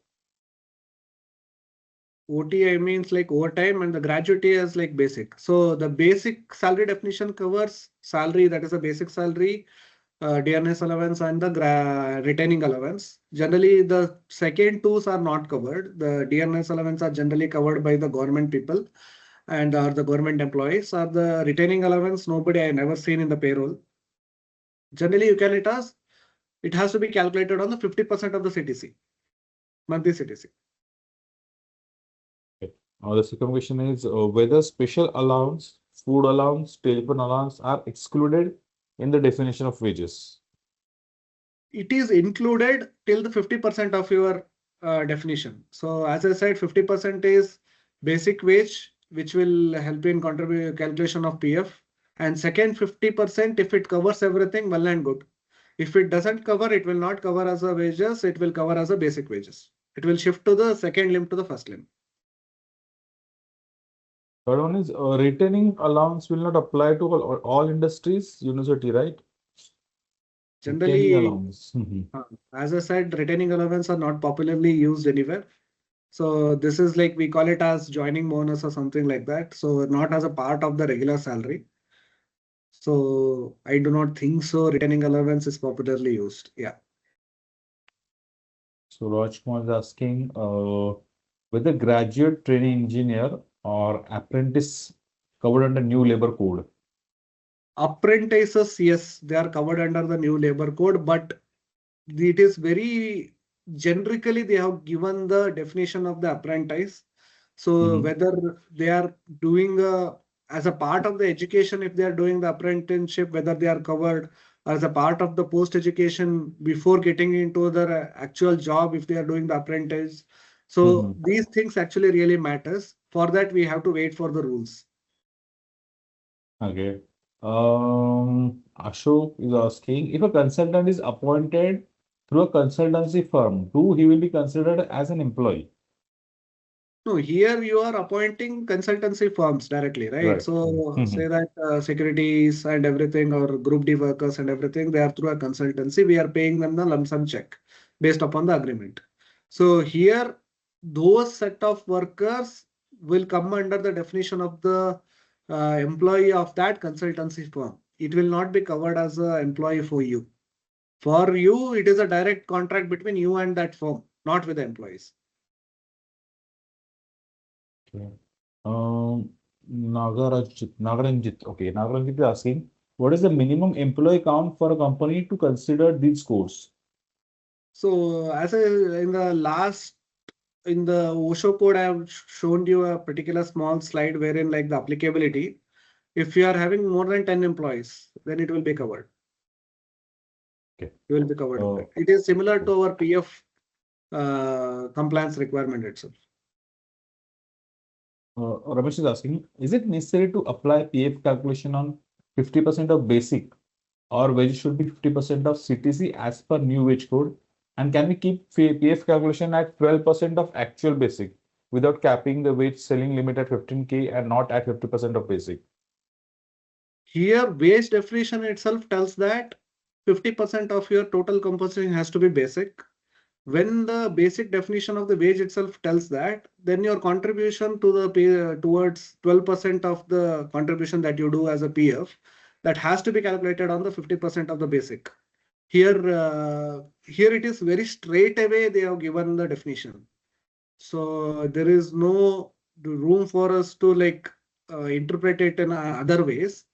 OTI means like overtime and the gratuity is like basic. So the basic salary definition covers salary, that is a basic salary, DNS allowance and the retaining allowance. Generally, the second twos are not covered. The DNS allowance are generally covered by the government people and are the government employees. Are the retaining allowance, nobody I never seen in the payroll. Generally, you can it has to be calculated on the 50% of the CTC, monthly CTC. Okay. The second question is, whether special allowance, food allowance, telephone allowance are excluded in the definition of wages. It is included till the 50% of your definition. So as I said, 50% is basic wage, which will help in contribute calculation of PF. And second 50%, if it covers everything, well and good. If it doesn't cover, it will not cover as a wages, it will cover as a basic wages. It will shift to the second limb to the first limb. Third one is, retaining allowance will not apply to all industries, university, right? Retaining Generally, allowance. as I said, retaining allowance are not popularly used anywhere. So this is like we call it as joining bonus or something like that. So not as a part of the regular salary. So I do not think so. Retaining allowance is popularly used. Yeah. So Rajkumar is asking whether graduate training engineer or apprentice covered under new labor code. Apprentices, yes, they are covered under the new labor code, but it is very generically they have given the definition of the apprentice. So Mhm. whether they are doing as a part of the education, if they are doing the apprenticeship, whether they are covered as a part of the post education before getting into the actual job, if they are doing the apprentice. So Mhm. these things actually really matters. For that, we have to wait for the rules. Okay. Ashok is asking if a consultant is appointed through a consultancy firm, do he will be considered as an employee? No, here you are appointing consultancy firms directly, right? Right. So say Mhm. that securities and everything or group D workers and everything, they are through a consultancy. We are paying them the lump sum check based upon the agreement. So here, those set of workers will come under the definition of the employee of that consultancy firm. It will not be covered as an employee for you. For you, it is a direct contract between you and that firm, not with the employees. Okay. Um, Nagaranjit. Okay, Nagaranjit is asking, what is the minimum employee count for a company to consider these codes? So as I, in the last in the OSHO code, I have shown you a particular small slide wherein like the applicability. If you are having more than 10 employees, then it will be covered. Okay. You will be covered in Uh, that. It is similar to our PF compliance requirement itself. Ramesh is asking, is it necessary to apply PF calculation on 50% of basic or wage should be 50% of CTC as per new wage code? And can we keep PF calculation at 12% of actual basic without capping the wage selling limit at 15K and not at 50% of basic? Here, wage definition itself tells that 50% of your total compensation has to be basic. When the basic definition of the wage itself tells that, then your contribution to the pay towards 12% of the contribution that you do as a PF, that has to be calculated on the 50% of the basic. Here it is very straight away they have given the definition. So there is no room for us to like interpret it in other ways.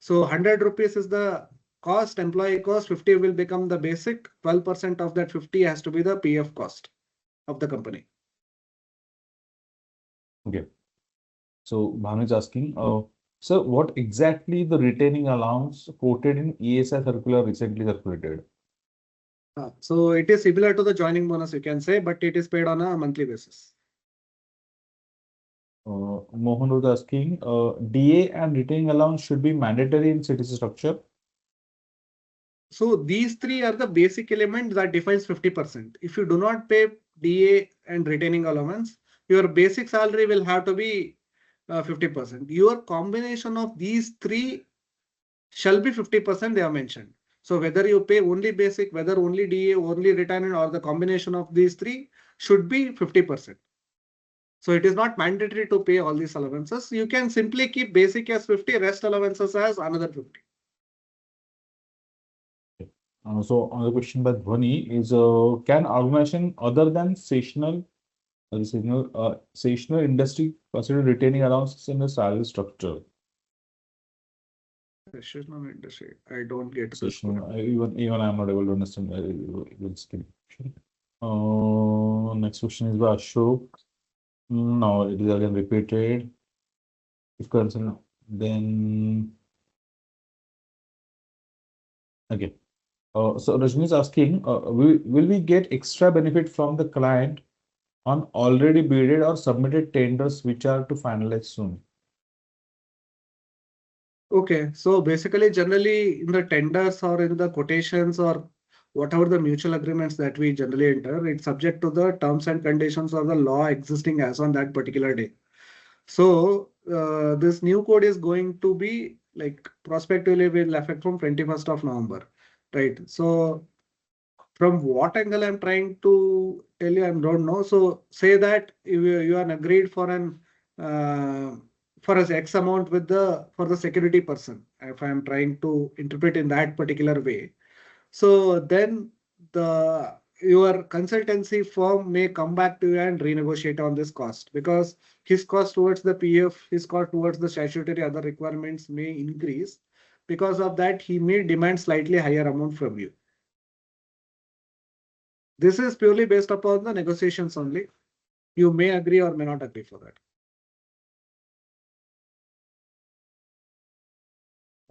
So 100 rupees is the cost, employee cost, 50 will become the basic, 12% of that 50 has to be the PF cost of the company. Okay. So Bhanu is asking, so what exactly the retaining allowance quoted in ESI circular recently circulated? So it is similar to the joining bonus, you can say, but it is paid on a monthly basis. Mohan was asking, DA and retaining allowance should be mandatory in CTC structure. So these three are the basic elements that defines 50%. If you do not pay DA and retaining allowance, your basic salary will have to be 50%. Your combination of these three shall be 50%, they are mentioned. So whether you pay only basic, whether only DA, only retirement, or the combination of these three should be 50%. So it is not mandatory to pay all these allowances. You can simply keep basic as 50, rest allowances as another 50. So another question by Dhwani is, can organization other than seasonal industry consider retaining allowances in the salary structure? Professional industry. I don't get this Seasonal, question. even I'm not able to understand. We'll skip. Next question is by Ashok. No, it is again repeated. If concerned, then okay. So Rajni is asking, will we get extra benefit from the client on already bidded or submitted tenders which are to finalize soon? Okay, so basically, generally in the tenders or in the quotations or whatever the mutual agreements that we generally enter, it's subject to the terms and conditions of the law existing as on that particular day. So this new code is going to be like prospectively will affect from 21st of November, right? So from what angle I'm trying to tell you, I don't know. So say that you are agreed for an uh, for us X amount with for the security person, if I am trying to interpret in that particular way. So then your consultancy firm may come back to you and renegotiate on this cost, because his cost towards the PF, his cost towards the statutory other requirements may increase. Because of that, he may demand slightly higher amount from you. This is purely based upon the negotiations only. You may agree or may not agree for that.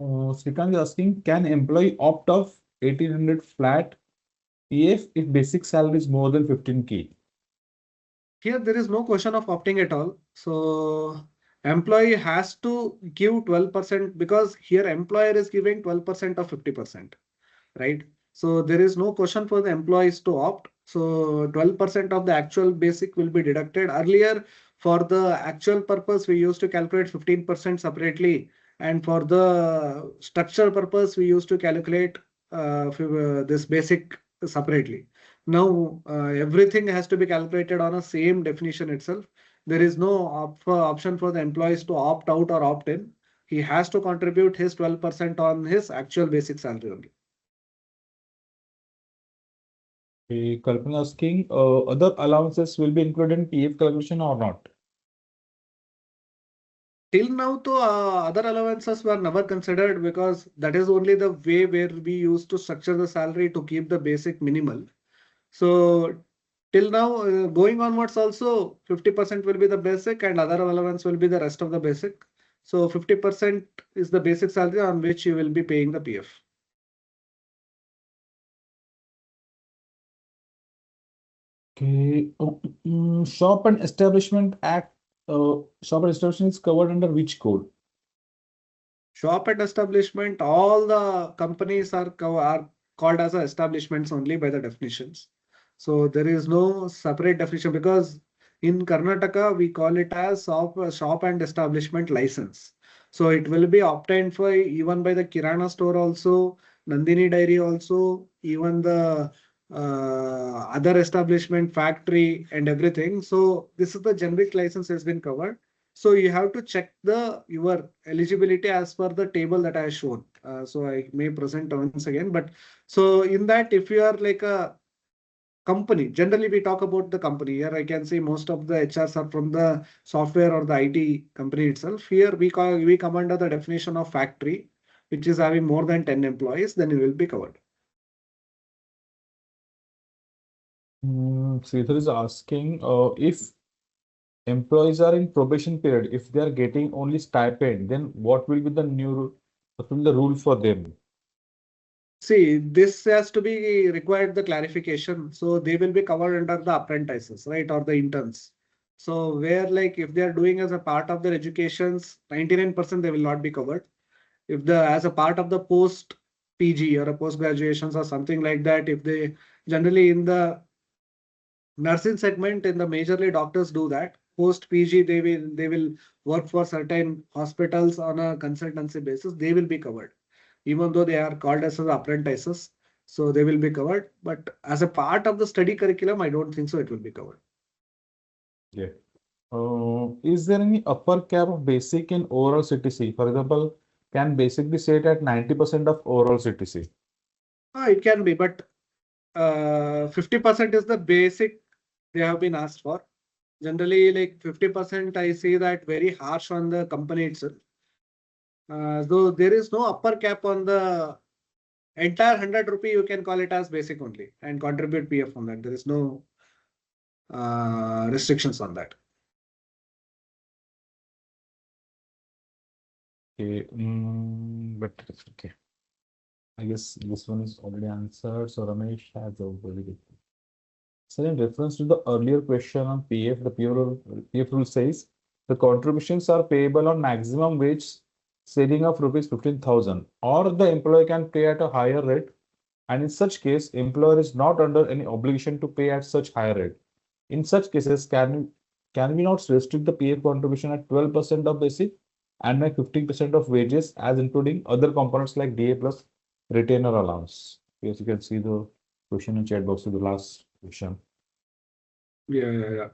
Srikant is asking, can employee opt off 1800 flat PF if basic salary is more than 15K? Here, there is no question of opting at all. So employee has to give 12%, because here employer is giving 12% of 50%, right? So there is no question for the employees to opt. So 12% of the actual basic will be deducted. Earlier, for the actual purpose, we used to calculate 15% separately. And for the structure purpose, we used to calculate this basic separately. Now, everything has to be calculated on a same definition itself. There is no option for the employees to opt out or opt in. He has to contribute his 12% on his actual basic salary only. Kalpana asking, other allowances will be included in PF calculation or not? Till now, other allowances were never considered, because that is only the way where we used to structure the salary to keep the basic minimal. So till now, going onwards also, 50% will be the basic and other allowance will be the rest of the basic. So 50% is the basic salary on which you will be paying the PF. Okay. Shop and Establishment Act. Shop and Establishment is covered under which code? Shop and establishment, all the companies are called as establishments only by the definitions. So there is no separate definition, because in Karnataka we call it as shop and establishment license. So it will be obtained for even by the Kirana store also, Nandini Dairy also, even the other establishment, factory and everything. So this is the generic license has been covered. So you have to check your eligibility as per the table that I have shown. So I may present once again, but so in that, if you are like a company, generally we talk about the company. Here I can say most of the HRs are from the software or the IT company itself. Here we come under the definition of factory, which is having more than 10 employees, then you will be covered. Sridhar is asking, if employees are in probation period, if they are getting only stipend, then what will be the rule for them? See, this has to be required the clarification. So they will be covered under the apprentices, right? Or the interns. So where like if they are doing as a part of their educations, 99% they will not be covered. If as a part of the post PG or a post graduations or something like that, if they generally in the nursing segment, in the majorly doctors do that. Post PG, they will work for certain hospitals on a consultancy basis. They will be covered, even though they are called as apprentices. So they will be covered. But as a part of the study curriculum, I don't think so. It will be covered. Yeah. Is there any upper cap of basic in overall CTC? For example, can basic be set at 90% of overall CTC? It can be, but 50% is the basic they have been asked for. Generally, like 50%, I see that very harsh on the company itself. Though there is no upper cap on the entire 100 rupee, you can call it as basic only and contribute PF on that. There is no restrictions on that. Okay, but okay. I guess this one is already answered. So Ramesh has already. So in reference to the earlier question on PF, the PF rule says the contributions are payable on maximum wage saving of rupees 15,000, or the employee can pay at a higher rate. And in such case, employer is not under any obligation to pay at such higher rate. In such cases, can we not restrict the PF contribution at 12% of basic and make 15% of wages as including other components like DA plus retainer allowance? Yes, you can see the question in chat box to the last question. Yeah.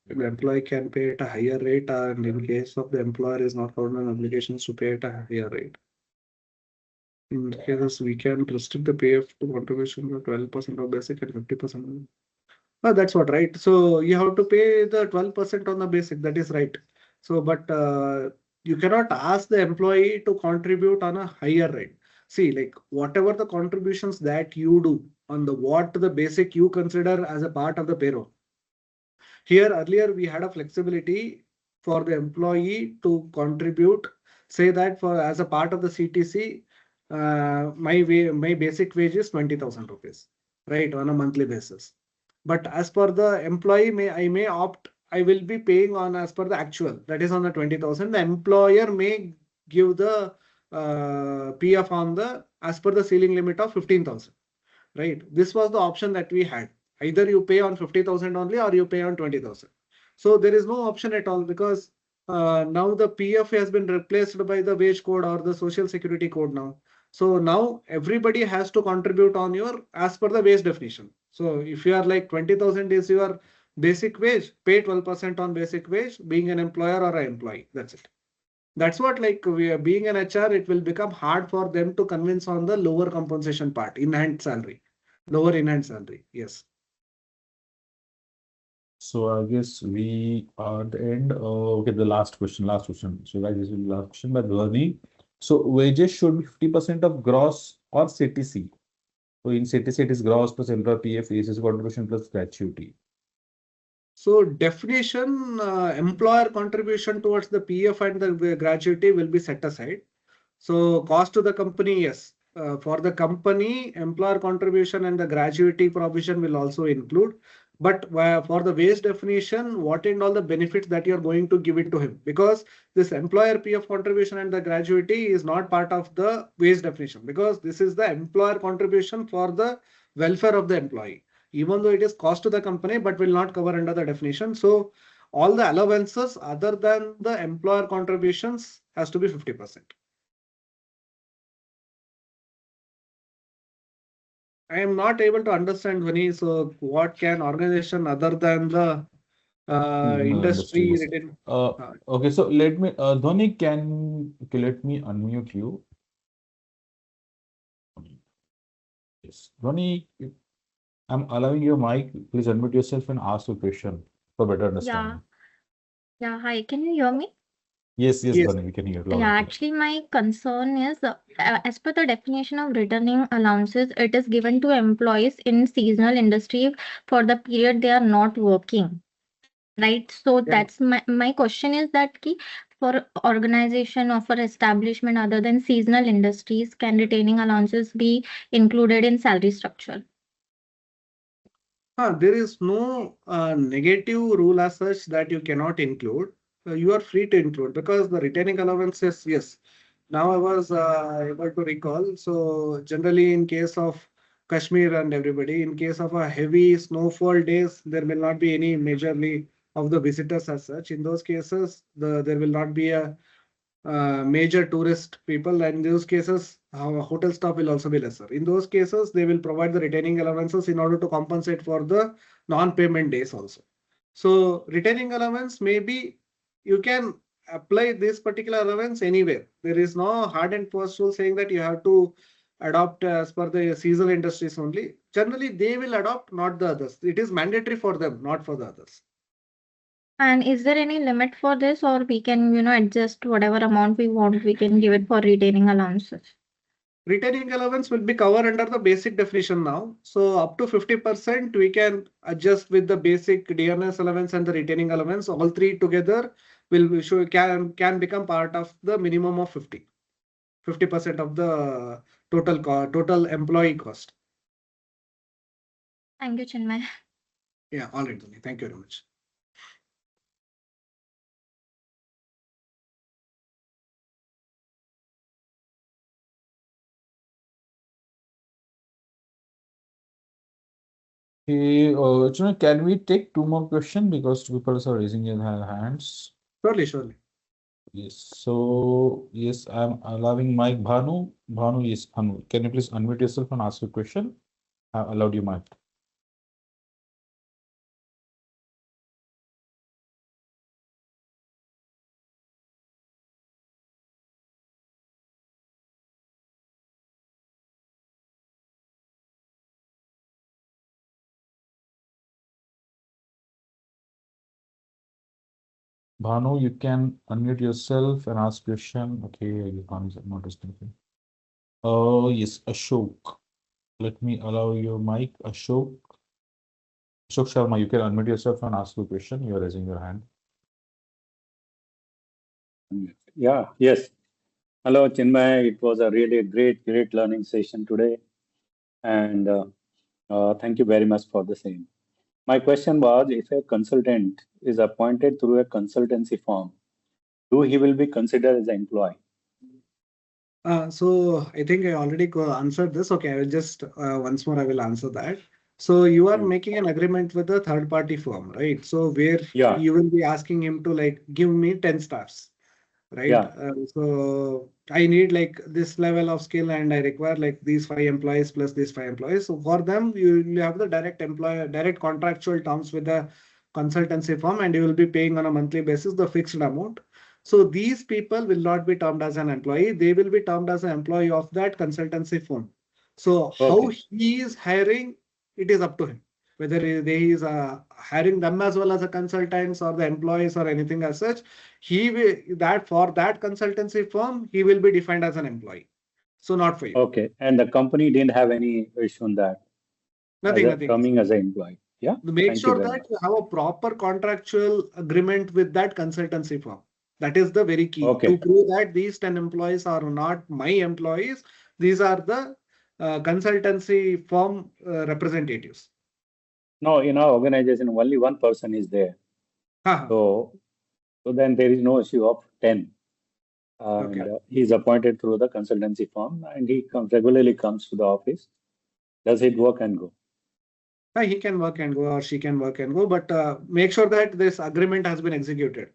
The employee can pay at a higher rate, and in case of the employer is not covered on obligations to pay at a higher rate. In cases, we can restrict the PF to contribution to 12% of basic and 50%. Oh, that's what, right? So you have to pay the 12% on the basic. That is right. So, but you cannot ask the employee to contribute on a higher rate. See, like whatever the contributions that you do on the what the basic you consider as a part of the payroll. Here earlier we had a flexibility for the employee to contribute, say that for as a part of the CTC, my basic wage is 20,000 rupees, right, on a monthly basis. But as per the employee, I may opt, I will be paying on as per the actual, that is on the 20,000. The employer may give the PF on the as per the ceiling limit of 15,000, right? This was the option that we had. Either you pay on 50,000 only or you pay on 20,000. So there is no option at all because now the PF has been replaced by the wage code or the social security code now. So now everybody has to contribute on your as per the wage definition. So if you are like 20,000 is your basic wage, pay 12% on basic wage, being an employer or an employee. That's it. That's what, like, we are being an HR, it will become hard for them to convince on the lower compensation part, in hand salary, lower in hand salary. Yes. So I guess we are at the end. Okay, the last question, last question. So guys, this is the last question by Dhwani. So wages should be 50% of gross or CTC. So in CTC, it is gross plus employer PF, ACS contribution plus gratuity. So definition, employer contribution towards the PF and the gratuity will be set aside. So cost to the company, yes. For the company, employer contribution and the gratuity provision will also include. But for the wage definition, what and all the benefits that you're going to give it to him? Because this employer PF contribution and the gratuity is not part of the wage definition, because this is the employer contribution for the welfare of the employee. Even though it is cost to the company, but will not cover under the definition. So all the allowances other than the employer contributions has to be 50%. I am not able to understand, Vani. So what can organization other than the Industry. industry Yes. written? Okay, so let me, Dhwani, okay, let me unmute you. Yes, Dhwani, I'm allowing your mic. Please unmute yourself and ask your question for better understanding. Yeah, hi, can you hear me? Yes, yes, Yes. Dhwani, we can hear loud Yeah, and clear. actually, my concern is as per the definition of returning allowances, it is given to employees in seasonal industry for the period they are not working, right? So Yeah. that's my question is that ki, for organization or for establishment other than seasonal industries, can retaining allowances be included in salary structure? There is no negative rule as such that you cannot include. You are free to include because the retaining allowances, yes. Now I was able to recall. So generally in case of Kashmir and everybody, in case of a heavy snowfall days, there will not be any majorly of the visitors as such. In those cases, there will not be a major tourist people, and in those cases, hotel staff will also be lesser. In those cases, they will provide the retaining allowances in order to compensate for the non-payment days also. So retaining allowance maybe you can apply this particular allowance anywhere. There is no hard and fast rule saying that you have to adopt as per the seasonal industries only. Generally, they will adopt, not the others. It is mandatory for them, not for the others. And is there any limit for this, or we can, adjust whatever amount we want, we can give it for retaining allowances? Retaining allowance will be covered under the basic definition now. So up to 50%, we can adjust with the basic DNS allowance and the retaining allowance. All three together can become part of the minimum of 50% of the total employee cost. Thank you, Chinmay. Yeah, all right, Dhoni. Thank you very much. Okay, Chuna, can we take two more questions because people are raising their hands? Surely. Yes. So yes, I'm allowing Mike Bhanu. Bhanu, yes, Bhanu. Can you please unmute yourself and ask your question? I allowed you mic. Bhanu, you can unmute yourself and ask question. Okay, Bhanu's not listening. Oh, yes, Ashok. Let me allow your mic, Ashok. Ashok Sharma, you can unmute yourself and ask your question. You are raising your hand. Yeah, yes. Hello, Chinmay. It was a really great learning session today. And thank you very much for the same. My question was, if a consultant is appointed through a consultancy firm, do he will be considered as an employee? So I think I already answered this. Okay, I will just once more I will answer that. So you are Hmm. making an agreement with a third party firm, right? So where Yeah, you will be asking him to like give me 10 stars, right? yeah. So I need like this level of skill and I require like these 5 employees plus these 5 employees. So for them, you have the direct contractual terms with the consultancy firm, and you will be paying on a monthly basis the fixed amount. So these people will not be termed as an employee. They will be termed as an employee of that consultancy firm. So how Okay, he is hiring, it is up to him. Whether he is hiring them as well as a consultants or the employees or anything as such, he will that for that consultancy firm, he will be defined as an employee. So not for you. okay. And the company didn't have any issue on that as a Nothing. terming as an employee. Yeah, Make thank you sure very that much. you have a proper contractual agreement with that consultancy firm. That is the very key to Okay, prove that these 10 employees are not my employees. These are the consultancy firm representatives. now in our organization, only one person is there. Haha. So, so then there is no issue of 10. Okay. And he's appointed through the consultancy firm and he regularly comes to the office. Does it work and go? He can work and go or she can work and go, but make sure that this agreement has been executed.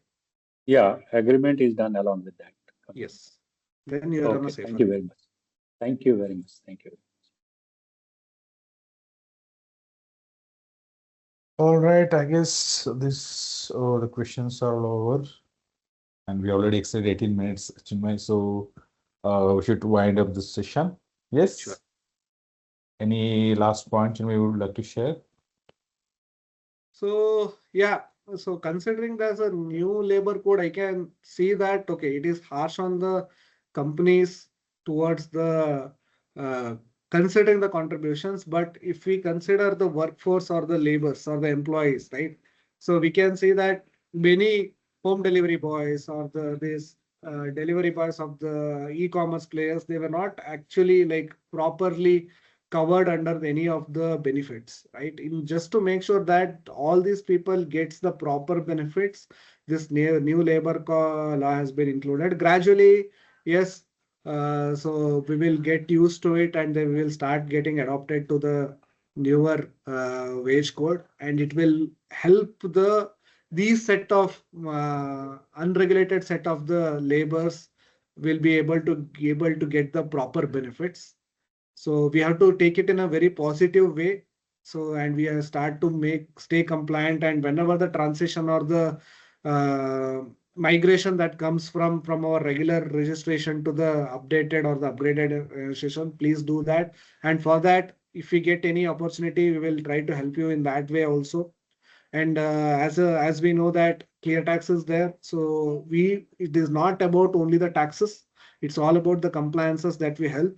Yeah, agreement is done along with that. Yes. Then you are on a Okay, safer. thank you very much. Thank you very much. Thank you. All right, I guess this the questions are all over, and we already exceeded 18 minutes, Chinmay, so we should wind up this session. Yes. Sure. Any last point Chinmay would like to share? So yeah, so considering there's a new labor code, I can see that okay, it is harsh on the companies towards the uh, considering the contributions, but if we consider the workforce or the laborers or the employees, right? So we can see that many home delivery boys or these delivery boys of the e-commerce players, they were not actually like properly covered under any of the benefits, right? In just to make sure that all these people gets the proper benefits, this new labor law has been included gradually. Yes, so we will get used to it, and then we will start getting adopted to the newer wage code, and it will help these set of unregulated set of the labors will be able to get the proper benefits. So we have to take it in a very positive way. So, and we start to stay compliant. And whenever the transition or the migration that comes from our regular registration to the updated or the upgraded registration, please do that. And for that, if we get any opportunity, we will try to help you in that way also. And as we know that ClearTax is there, so it is not about only the taxes. It's all about the compliances that we help.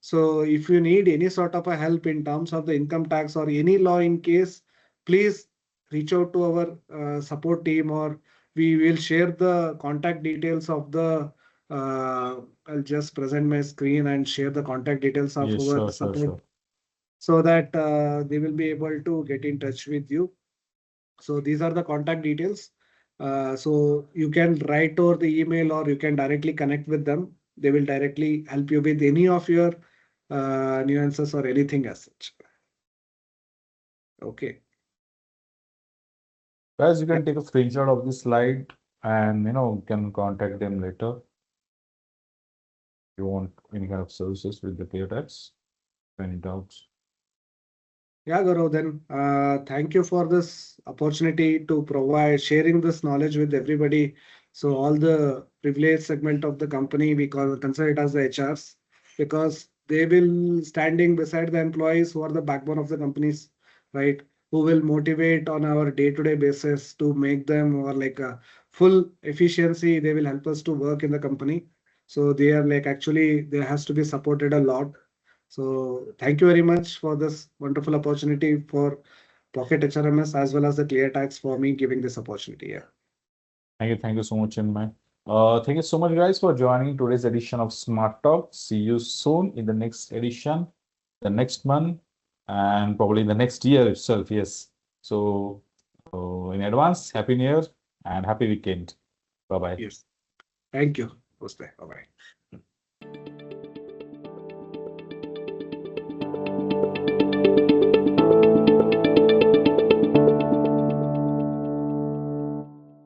So if you need any sort of a help in terms of the income tax or any law in case, please reach out to our support team, or we will share the contact details of the. I'll just present my screen and share the contact details of Yes, our sure, support sure. so that they will be able to get in touch with you. So these are the contact details. So you can write over the email or you can directly connect with them. They will directly help you with any of your nuances or anything as such. Okay. Guys, you Yeah. can take a screenshot of this slide and you can contact them later if you want any kind of services with the ClearTax. Any doubts? Yeah, Gaurav, then thank you for this opportunity to provide sharing this knowledge with everybody. So all the privileged segment of the company, we consider it as the HRs, because they will standing beside the employees who are the backbone of the companies, right? Who will motivate on our day-to-day basis to make them or like full efficiency. They will help us to work in the company. So they are like actually there has to be supported a lot. So thank you very much for this wonderful opportunity for Pocket HRMS as well as the ClearTax for me giving this opportunity. Yeah. Thank you so much, Chinmay. Thank you so much, guys, for joining today's edition of Smart Talk. See you soon in the next edition, the next month, and probably in the next year itself. Yes. So, in advance, Happy New Year and happy weekend. Bye bye. Yes. Thank you. Bye bye.